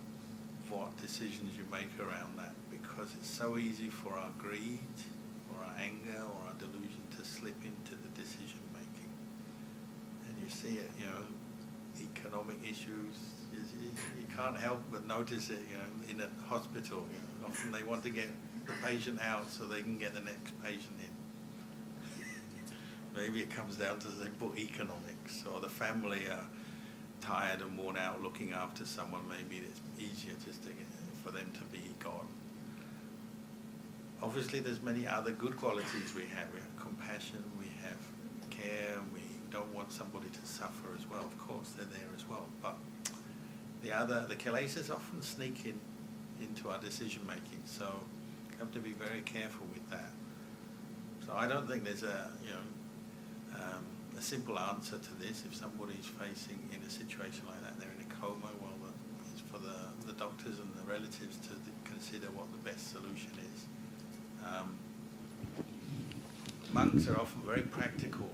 what decisions you make around that, because it's so easy for our greed or our anger or our delusion to slip into the decision making. And you see it, economic issues, you can't help but notice it, in a hospital. Often they want to get the patient out so they can get the next patient in. Maybe it comes down to they put economics, or the family are tired and worn out looking after someone. Maybe it's easier just for them to be gone. Obviously there's many other good qualities we have. We have compassion, we have care, we don't want somebody to suffer as well. Of course they're there as well. But the kilesas often sneak into our decision making, so you have to be very careful with that. So I don't think there's a simple answer to this. If somebody's facing in a situation like that, they're in a coma, well, it's for the doctors and the relatives to consider what the best solution is. Monks are often very practical.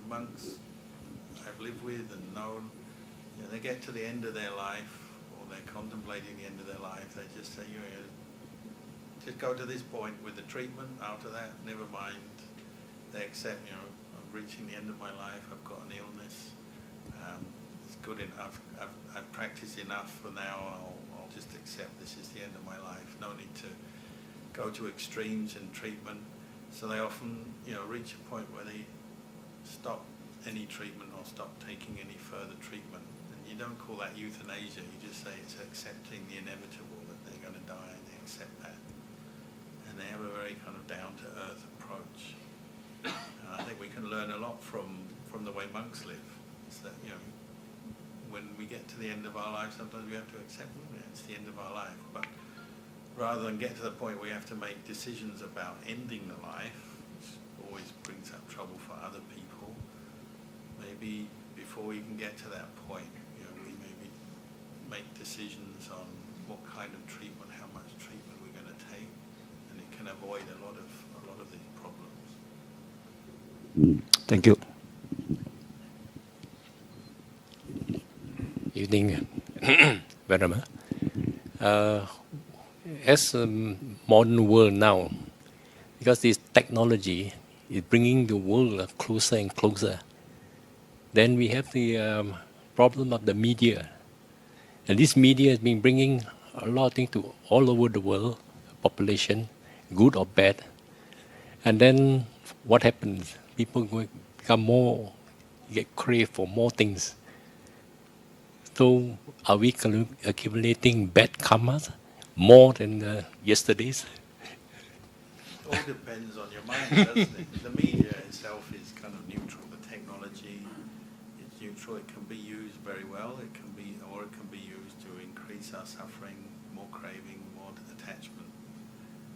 Monks I've lived with and known, they get to the end of their life, or they're contemplating the end of their life, they just say, just go to this point with the treatment. After that, never mind. They accept, I'm reaching the end of my life, I've got an illness. It's good enough, I've practiced enough for now, I'll just accept this is the end of my life. No need to go to extremes in treatment. So they often, reach a point where they stop any treatment or stop taking any further treatment. And you don't call that euthanasia, you just say it's accepting the inevitable, that they're going to die, and they accept that. And they have a very kind of down-to-earth approach. And I think we can learn a lot from the way monks live. It's that, when we get to the end of our life, sometimes we have to accept it's the end of our life. But rather than get to the point where we have to make decisions about ending the life, which always brings up trouble for other people, maybe before we can get to that point, we maybe make decisions on what kind of treatment, how much treatment we're going to take, and it can avoid a lot of these problems. Thank you. Evening, Buddhadhamma. As a modern world now, because this technology is bringing the world closer and closer, then we have the problem of the media. And this media has been bringing a lot of things to all over the world, population, good or bad. And then what happens? People become more, get crave for more things. So are we accumulating bad karmas more than yesterday's? It all depends on your mind, doesn't it? The media itself is kind of neutral. The technology is neutral. It can be used very well. It can be used to increase our suffering, more craving, more attachment.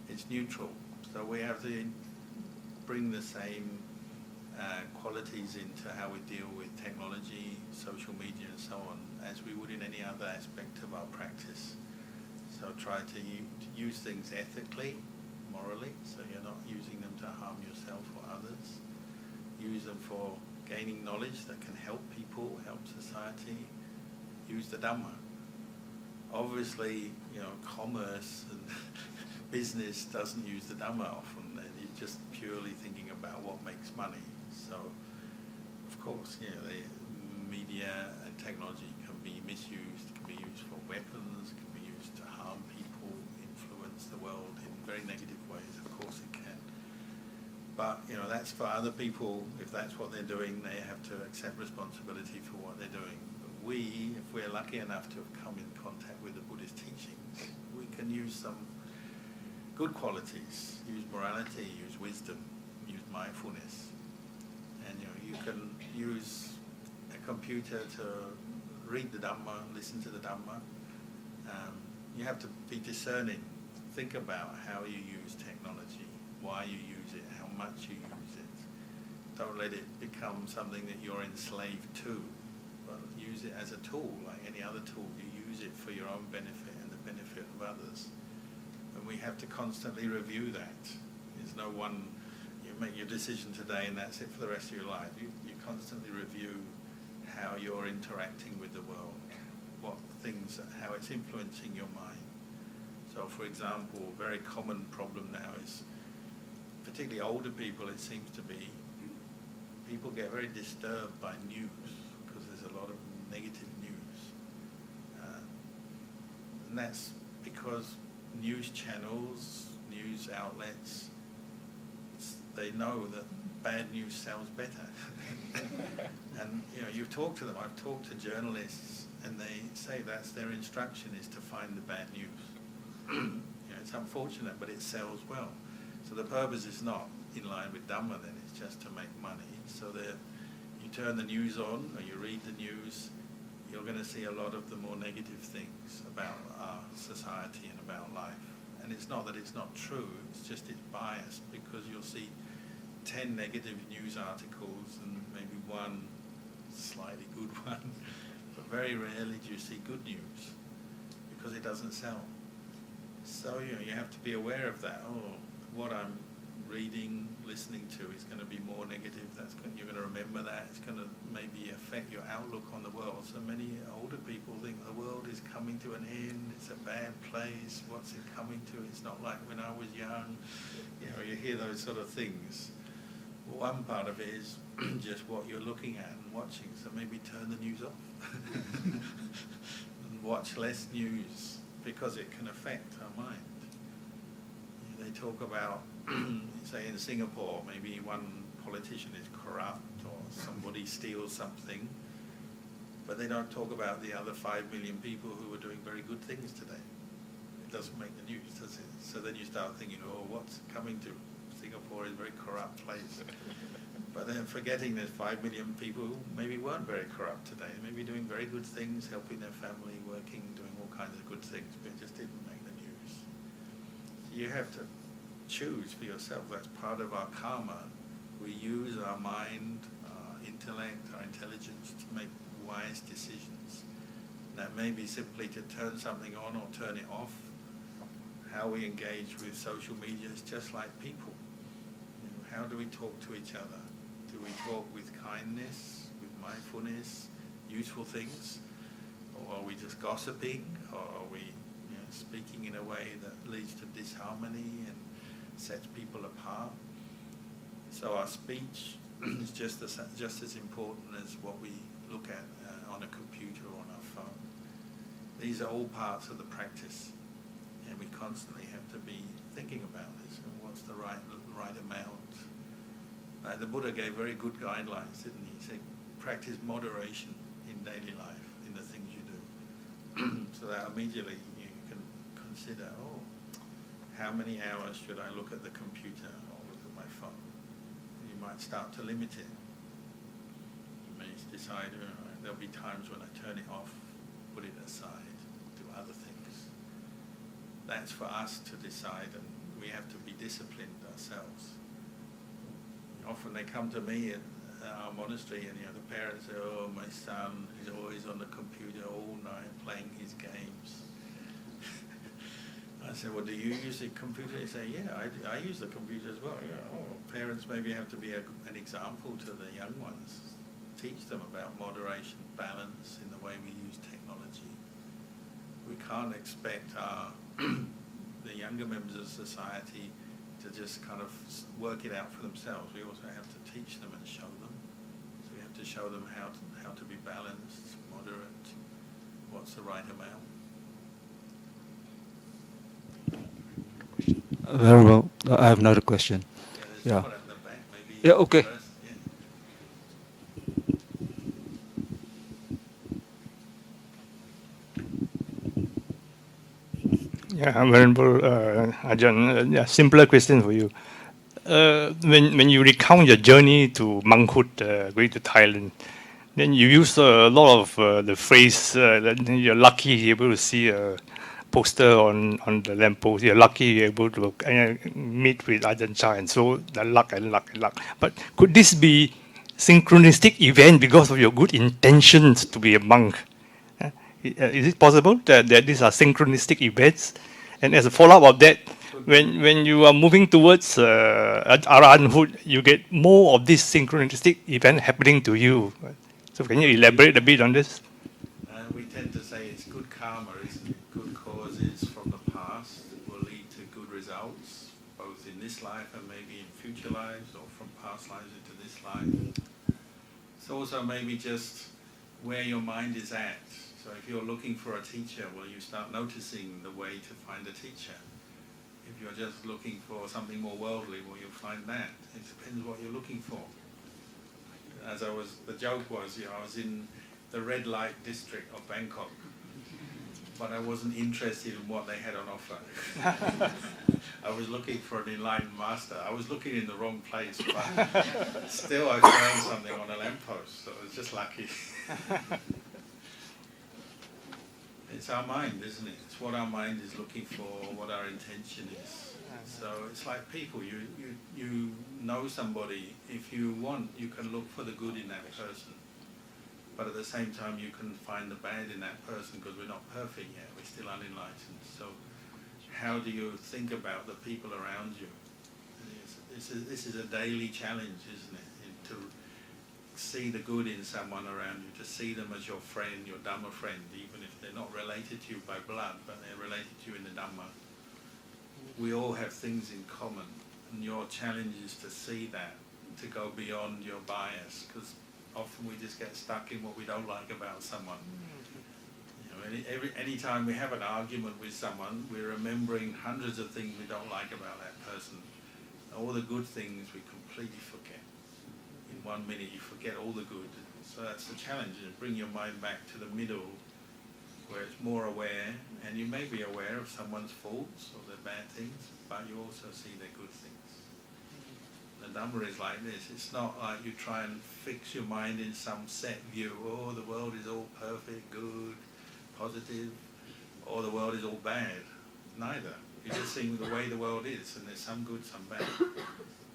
It's neutral. So we have to bring the same qualities into how we deal with technology, social media and so on, as we would in any other aspect of our practice. So try to use things ethically, morally, so you're not using them to harm yourself or others. Use them for gaining knowledge that can help people, help society. Use the Dhamma. Obviously, commerce and business doesn't use the Dhamma often. You're just purely thinking about what makes money. So, of course, the media and technology can be misused, can be used for weapons, can be used to harm people, influence the world in very negative ways. Of course it can. But, that's for other people. If that's what they're doing, they have to accept responsibility for what they're doing. But we, if we're lucky enough to have come in contact with the Buddhist teachings, we can use some good qualities, use morality, use wisdom, use mindfulness. And, you can use a computer to read the Dhamma, listen to the Dhamma. You have to be discerning. Think about how you use technology, why you use it, how much you use it. Don't let it become something that you're enslaved to, but use it as a tool, like any other tool. You use it for your own benefit and the benefit of others. And we have to constantly review that. There's no one, you make your decision today and that's it for the rest of your life. You constantly review how you're interacting with the world, how it's influencing your mind. So, for example, a very common problem now is, particularly older people, it seems to be, people get very disturbed by news because there's a lot of negative news. And that's because news channels, news outlets, they know that bad news sells better. And you've talked to them, I've talked to journalists, and they say that's their instruction, is to find the bad news. It's unfortunate, but it sells well. So the purpose is not in line with Dhamma then, it's just to make money. So you turn the news on, or you read the news, you're going to see a lot of the more negative things about our society and about life. And it's not that it's not true, it's just it's biased, because you'll see 10 negative news articles and maybe one slightly good one, but very rarely do you see good news, because it doesn't sell. So you have to be aware of that. What I'm reading, listening to is going to be more negative. You're going to remember that. It's going to maybe affect your outlook on the world. So many older people think the world is coming to an end. It's a bad place. What's it coming to? It's not like when I was young. You hear those sort of things. One part of it is just what you're looking at and watching. So maybe turn the news off and watch less news, because it can affect our mind. They talk about, say in Singapore, maybe one politician is corrupt or somebody steals something, but they don't talk about the other 5 million people who are doing very good things today. It doesn't make the news, does it? So then you start thinking, what's coming to? Singapore is a very corrupt place. But then forgetting there's 5 million people who maybe weren't very corrupt today, maybe doing very good things, helping their family, working, doing all kinds of good things, but it just didn't make the news. So you have to choose for yourself. That's part of our karma. We use our mind, our intellect, our intelligence to make wise decisions. That may be simply to turn something on or turn it off. How we engage with social media is just like people. How do we talk to each other? Do we talk with kindness, with mindfulness, useful things? Or are we just gossiping? Or are we speaking in a way that leads to disharmony and sets people apart? So our speech is just as important as what we look at on a computer or on our phone. These are all parts of the practice, and we constantly have to be thinking about this and what's the right amount. The Buddha gave very good guidelines, didn't he? He said, practice moderation in daily life, in the things you do. So that immediately you can consider, how many hours should I look at the computer or look at my phone? You might start to limit it. You may decide, there'll be times when I turn it off, put it aside, do other things. That's for us to decide, and we have to be disciplined ourselves. Often they come to me at our monastery, and the parents say, my son is always on the computer all night playing his games. I said, do you use the computer? They say, I use the computer as well. Parents maybe have to be an example to the young ones. Teach them about moderation, balance in the way we use technology. We can't expect the younger members of society to just kind of work it out for themselves. We also have to teach them and show them. So we have to show them how to be balanced, moderate, what's the right amount. Very well. I have another question. There's someone at the back. Yeah, okay. first. Yeah. Yeah, Venerable Ajahn, simpler question for you. When you recount your journey to monkhood, going to Thailand, then you use a lot of the phrase that you're lucky you're able to see a poster on the lamppost. You're lucky you're able to meet with Ajahn Chah, and so the luck and luck and luck. But could this be synchronistic event because of your good intentions to be a monk? Is it possible that these are synchronistic events? And as a follow-up of that, when you are moving towards arahanthood, you get more of this synchronistic event happening to you. So can you elaborate a bit on this? We tend to say it's good karma, isn't it? Good causes from the past will lead to good results, both in this life and maybe in future lives, or from past lives into this life. It's also maybe just where your mind is at. So if you're looking for a teacher, well, you start noticing the way to find a teacher. If you're just looking for something more worldly, well, you'll find that. It depends what you're looking for. The joke was, I was in the red light district of Bangkok, but I wasn't interested in what they had on offer. I was looking for an enlightened master. I was looking in the wrong place, but still I found something on a lamppost, so I was just lucky. It's our mind, isn't it? It's what our mind is looking for, what our intention is. So it's like people, you know somebody, if you want, you can look for the good in that person. But at the same time, you can find the bad in that person, because we're not perfect yet, we're still unenlightened. So how do you think about the people around you? This is a daily challenge, isn't it? To see the good in someone around you, to see them as your friend, your Dhamma friend, even if they're not related to you by blood, but they're related to you in the Dhamma. We all have things in common, and your challenge is to see that, to go beyond your bias, because often we just get stuck in what we don't like about someone. Any time we have an argument with someone, we're remembering hundreds of things we don't like about that person. All the good things we completely forget. In 1 minute you forget all the good. So that's the challenge, is bring your mind back to the middle, where it's more aware, and you may be aware of someone's faults or their bad things, but you also see their good things. The Dhamma is like this. It's not like you try and fix your mind in some set view, oh, the world is all perfect, good, positive, or the world is all bad. Neither. You're just seeing the way the world is, and there's some good, some bad.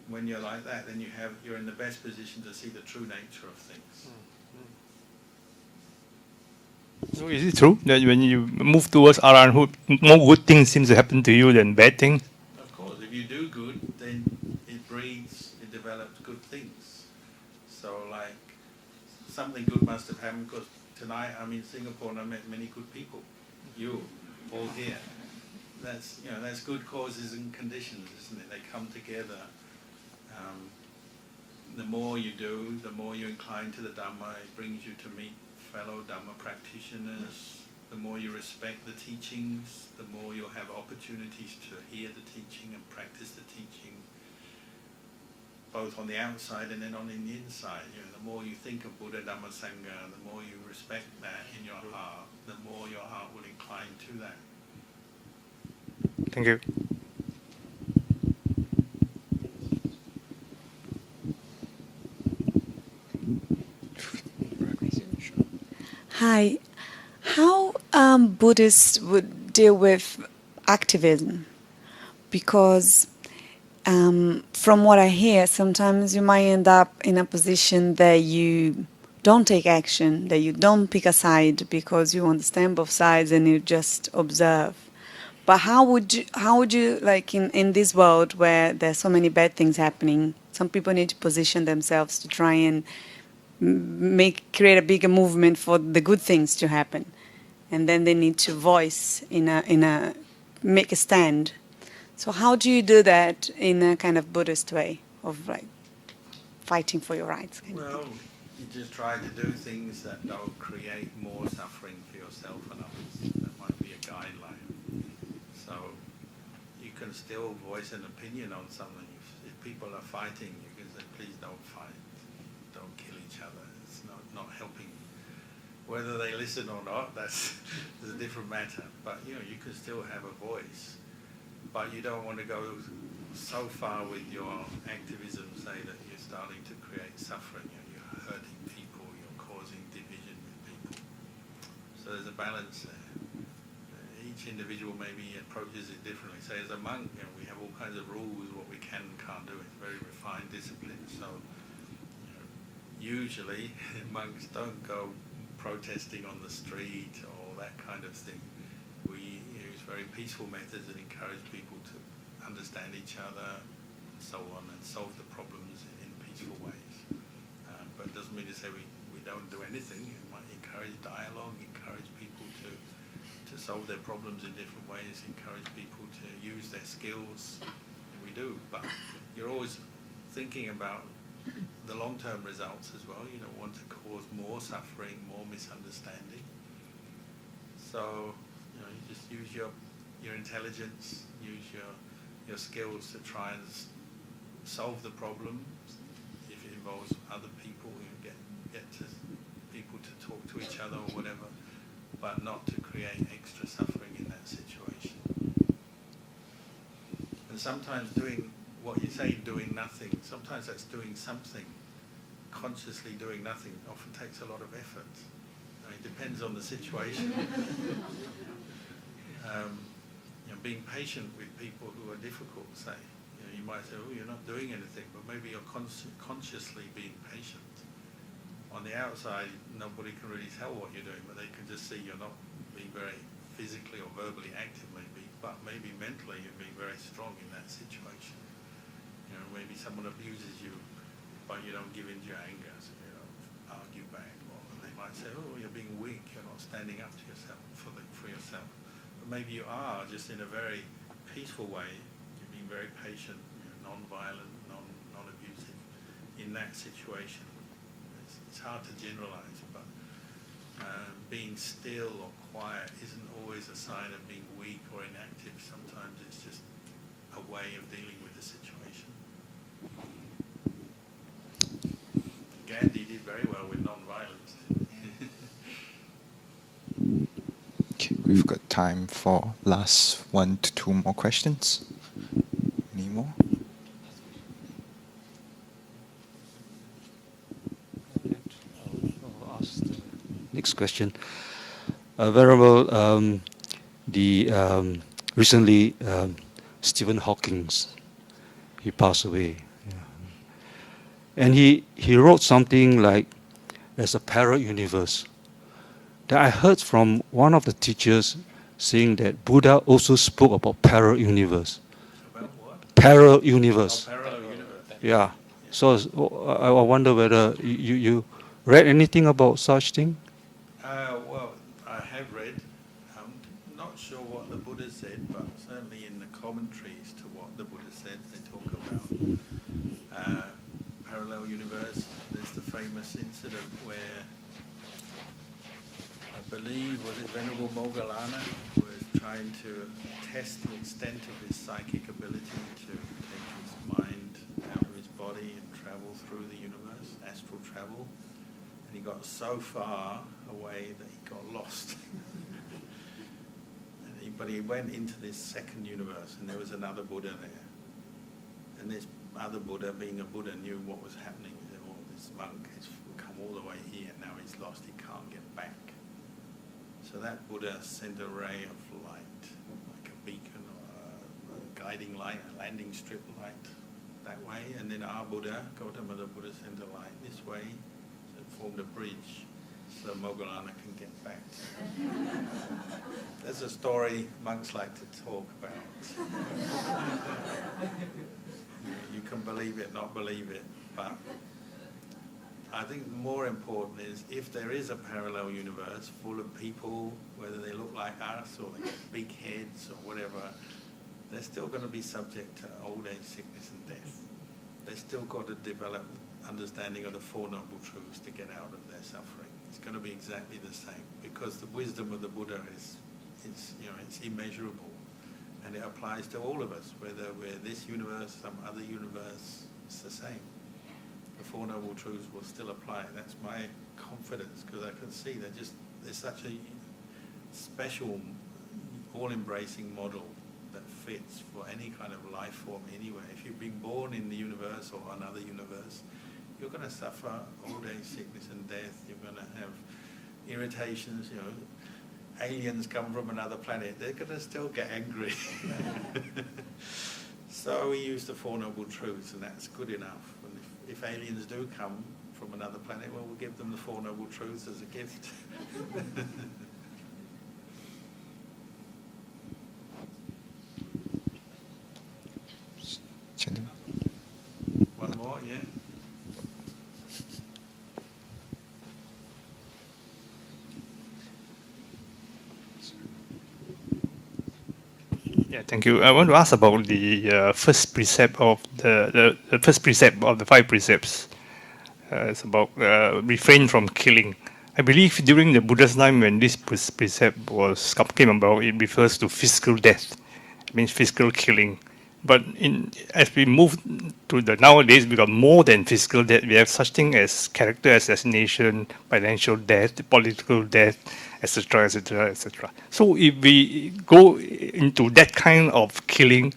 When you're like that, then you're in the best position to see the true nature of things. So is it true that when you move towards arahanthood, more good things seem to happen to you than bad things? Of course, if you do good, then it develops good things. So like, something good must have happened, because tonight I'm in Singapore and I met many good people. You, all here. That's good causes and conditions, isn't it? They come together. The more you do, the more you incline to the Dhamma. It brings you to meet fellow Dhamma practitioners. The more you respect the teachings, the more you'll have opportunities to hear the teaching and practice the teaching, both on the outside and then on in the inside. The more you think of Buddhadhamma Sangha, the more you respect that in your heart, the more your heart will incline to that. Thank you. Hi. How Buddhists would deal with activism? Because from what I hear, sometimes you might end up in a position that you don't take action, that you don't pick a side because you understand both sides and you just observe. But how would you like in this world where there's so many bad things happening, some people need to position themselves to try and create a bigger movement for the good things to happen, and then they need to voice make a stand. So how do you do that in a kind of Buddhist way of like fighting for your rights? Well, you just try to do things that don't create more suffering for yourself and others. That might be a guideline. So you can still voice an opinion on something. If people are fighting, you can say, please don't fight, don't kill each other. It's not helping. Whether they listen or not, that's a different matter. But you can still have a voice. But you don't want to go so far with your activism, say that you're starting to create suffering, you're hurting people, you're causing division with people. So there's a balance there. Each individual maybe approaches it differently. Say as a monk, we have all kinds of rules, what we can and can't do. It's very refined discipline. So usually monks don't go protesting on the street or that kind of thing. We use very peaceful methods and encourage people to understand each other and so on, and solve the problems in peaceful ways. But it doesn't mean to say we don't do anything. We might encourage dialogue, encourage people to solve their problems in different ways, encourage people to use their skills. We do, but you're always thinking about the long-term results as well. You don't want to cause more suffering, more misunderstanding. So you just use your intelligence, use your skills to try and solve the problem. If it involves other people, get to people to talk to each other or whatever, but not to create extra suffering in that situation. And sometimes doing what you say, doing nothing, sometimes that's doing something. Consciously doing nothing often takes a lot of effort. It depends on the situation. Being patient with people who are difficult, say. You might say, oh, you're not doing anything, but maybe you're consciously being patient. On the outside, nobody can really tell what you're doing, but they can just see you're not being very physically or verbally active, maybe, but maybe mentally you're being very strong in that situation. Maybe someone abuses you, but you don't give in to your anger, so you don't argue back. Or they might say, oh, you're being weak, you're not standing up to yourself, for yourself. But maybe you are, just in a very peaceful way. You're being very patient, non-violent, non-abusive in that situation. It's hard to generalize, but being still or quiet isn't always a sign of being weak or inactive. Sometimes it's just a way of dealing with the situation. Gandhi did very well with non-violence. Okay, we've got time for last 1 to 2 more questions. Any more? I'll ask the next question. Venerable, recently Stephen Hawking, he passed away. Yeah. And he wrote something like, there's a parallel universe. That I heard from one of the teachers saying that Buddha also spoke about parallel universe. About what? Parallel universe. Parallel universe. Yeah. So I wonder whether you read anything about such thing? Well, I have read. I'm not sure what the Buddha said, but certainly in the commentaries to what the Buddha said, they talk about parallel universe. There's the famous incident where I believe, was it Venerable Moggallana, was trying to test the extent of his psychic ability to take his mind out of his body and travel through the universe, astral travel. And he got so far away that he got lost. But he went into this second universe, and there was another Buddha there. And this other Buddha, being a Buddha, knew what was happening. He said, oh, this monk has come all the way here, now he's lost, he can't get back. So that Buddha sent a ray of light, like a beacon or a guiding light, a landing strip light that way. And then our Buddha, Gautama the Buddha, sent a light this way, so it formed a bridge so Moggallana can get back. There's a story monks like to talk about. You can believe it, not believe it, but I think more important is if there is a parallel universe full of people, whether they look like us or they get big heads or whatever, they're still going to be subject to old age, sickness and death. They've still got to develop understanding of the Four Noble Truths to get out of their suffering. It's going to be exactly the same because the wisdom of the Buddha is it's immeasurable, And it applies to all of us, whether we're this universe, some other universe, it's the same. The Four Noble Truths will still apply. That's my confidence, because I can see there's such a special, all-embracing model that fits for any kind of life form anywhere. If you've been born in the universe or another universe, you're going to suffer old age, sickness and death. You're going to have irritations, aliens come from another planet, they're going to still get angry. So we use the Four Noble Truths, and that's good enough. And if aliens do come from another planet, well, we'll give them the Four Noble Truths as a gift. One more, yeah? Yeah, thank you. I want to ask about the first precept of the first precept of the 5 precepts. It's about refrain from killing. I believe during the Buddha's time, when this precept came about, it refers to physical death. It means physical killing. But as we move to the nowadays, we got more than physical death. We have such thing as character assassination, financial death, political death, etc., etc., etc. So if we go into that kind of killing,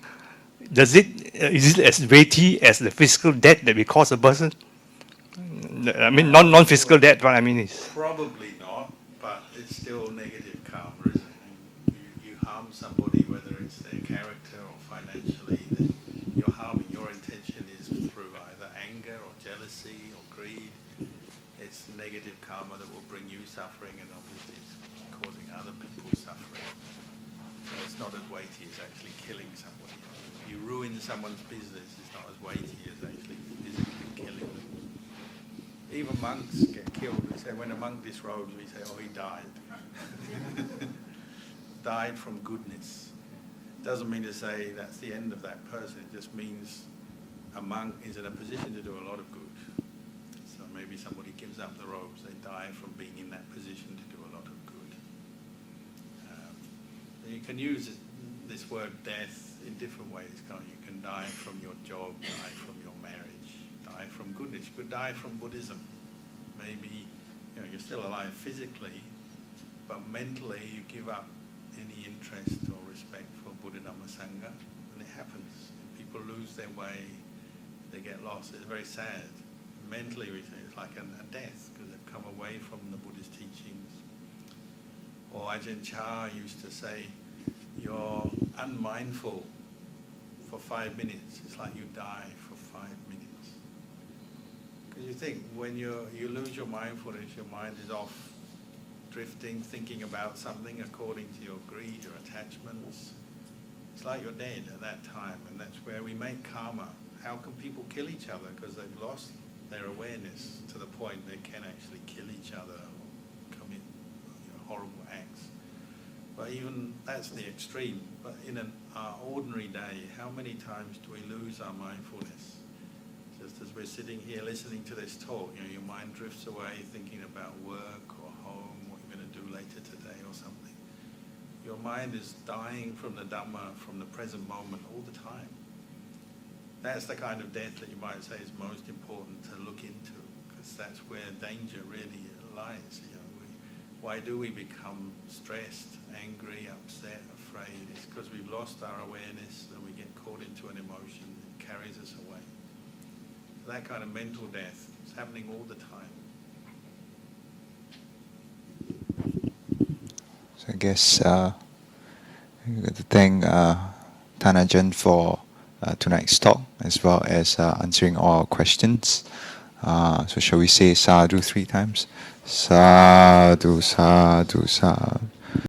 is it as weighty as the physical death that we cause a person? I mean, non-physical death. What I mean is probably not, but it's still negative karma, isn't it? You harm somebody, whether it's their character or financially, then you're harming. Your intention is through either anger or jealousy or greed. It's negative karma that will bring you suffering, and obviously it's causing other people suffering. So it's not as weighty as actually killing somebody. You ruin someone's business, it's not as weighty as actually physically killing them. Even monks get killed. We say when a monk disrobes, we say, oh, he died. Died from goodness. Doesn't mean to say that's the end of that person. It just means a monk is in a position to do a lot of good. So maybe somebody gives up the robes, they die from being in that position to do a lot of good. You can use this word death in different ways, can't you? You can die from your job, die from your marriage, die from goodness. You could die from Buddhism. Maybe you're still alive physically, but mentally you give up any interest or respect for Buddhadhamma Sangha, and it happens. People lose their way, they get lost. It's very sad. Mentally we say it's like a death, because they've come away from the Buddhist teachings. Or Ajahn Chah used to say, you're unmindful for 5 minutes, it's like you die for 5 minutes. Because you think, when you lose your mindfulness, your mind is off, drifting, thinking about something according to your greed or attachments. It's like you're dead at that time, and that's where we make karma. How can people kill each other? Because they've lost their awareness to the point they can actually kill each other or commit horrible acts. But even that's the extreme. But in an ordinary day, how many times do we lose our mindfulness? Just as we're sitting here listening to this talk, your mind drifts away thinking about work or home, what you're going to do later today or something. Your mind is dying from the Dhamma, from the present moment all the time. That's the kind of death that you might say is most important to look into, because that's where danger really lies. Why do we become stressed, angry, upset, afraid? It's because we've lost our awareness and we get caught into an emotion that carries us away. That kind of mental death is happening all the time. So I guess we've got to thank Thanajan for tonight's talk, as well as answering all our questions. So shall we say sadhu 3 times? Sadhu, sadhu, sadhu.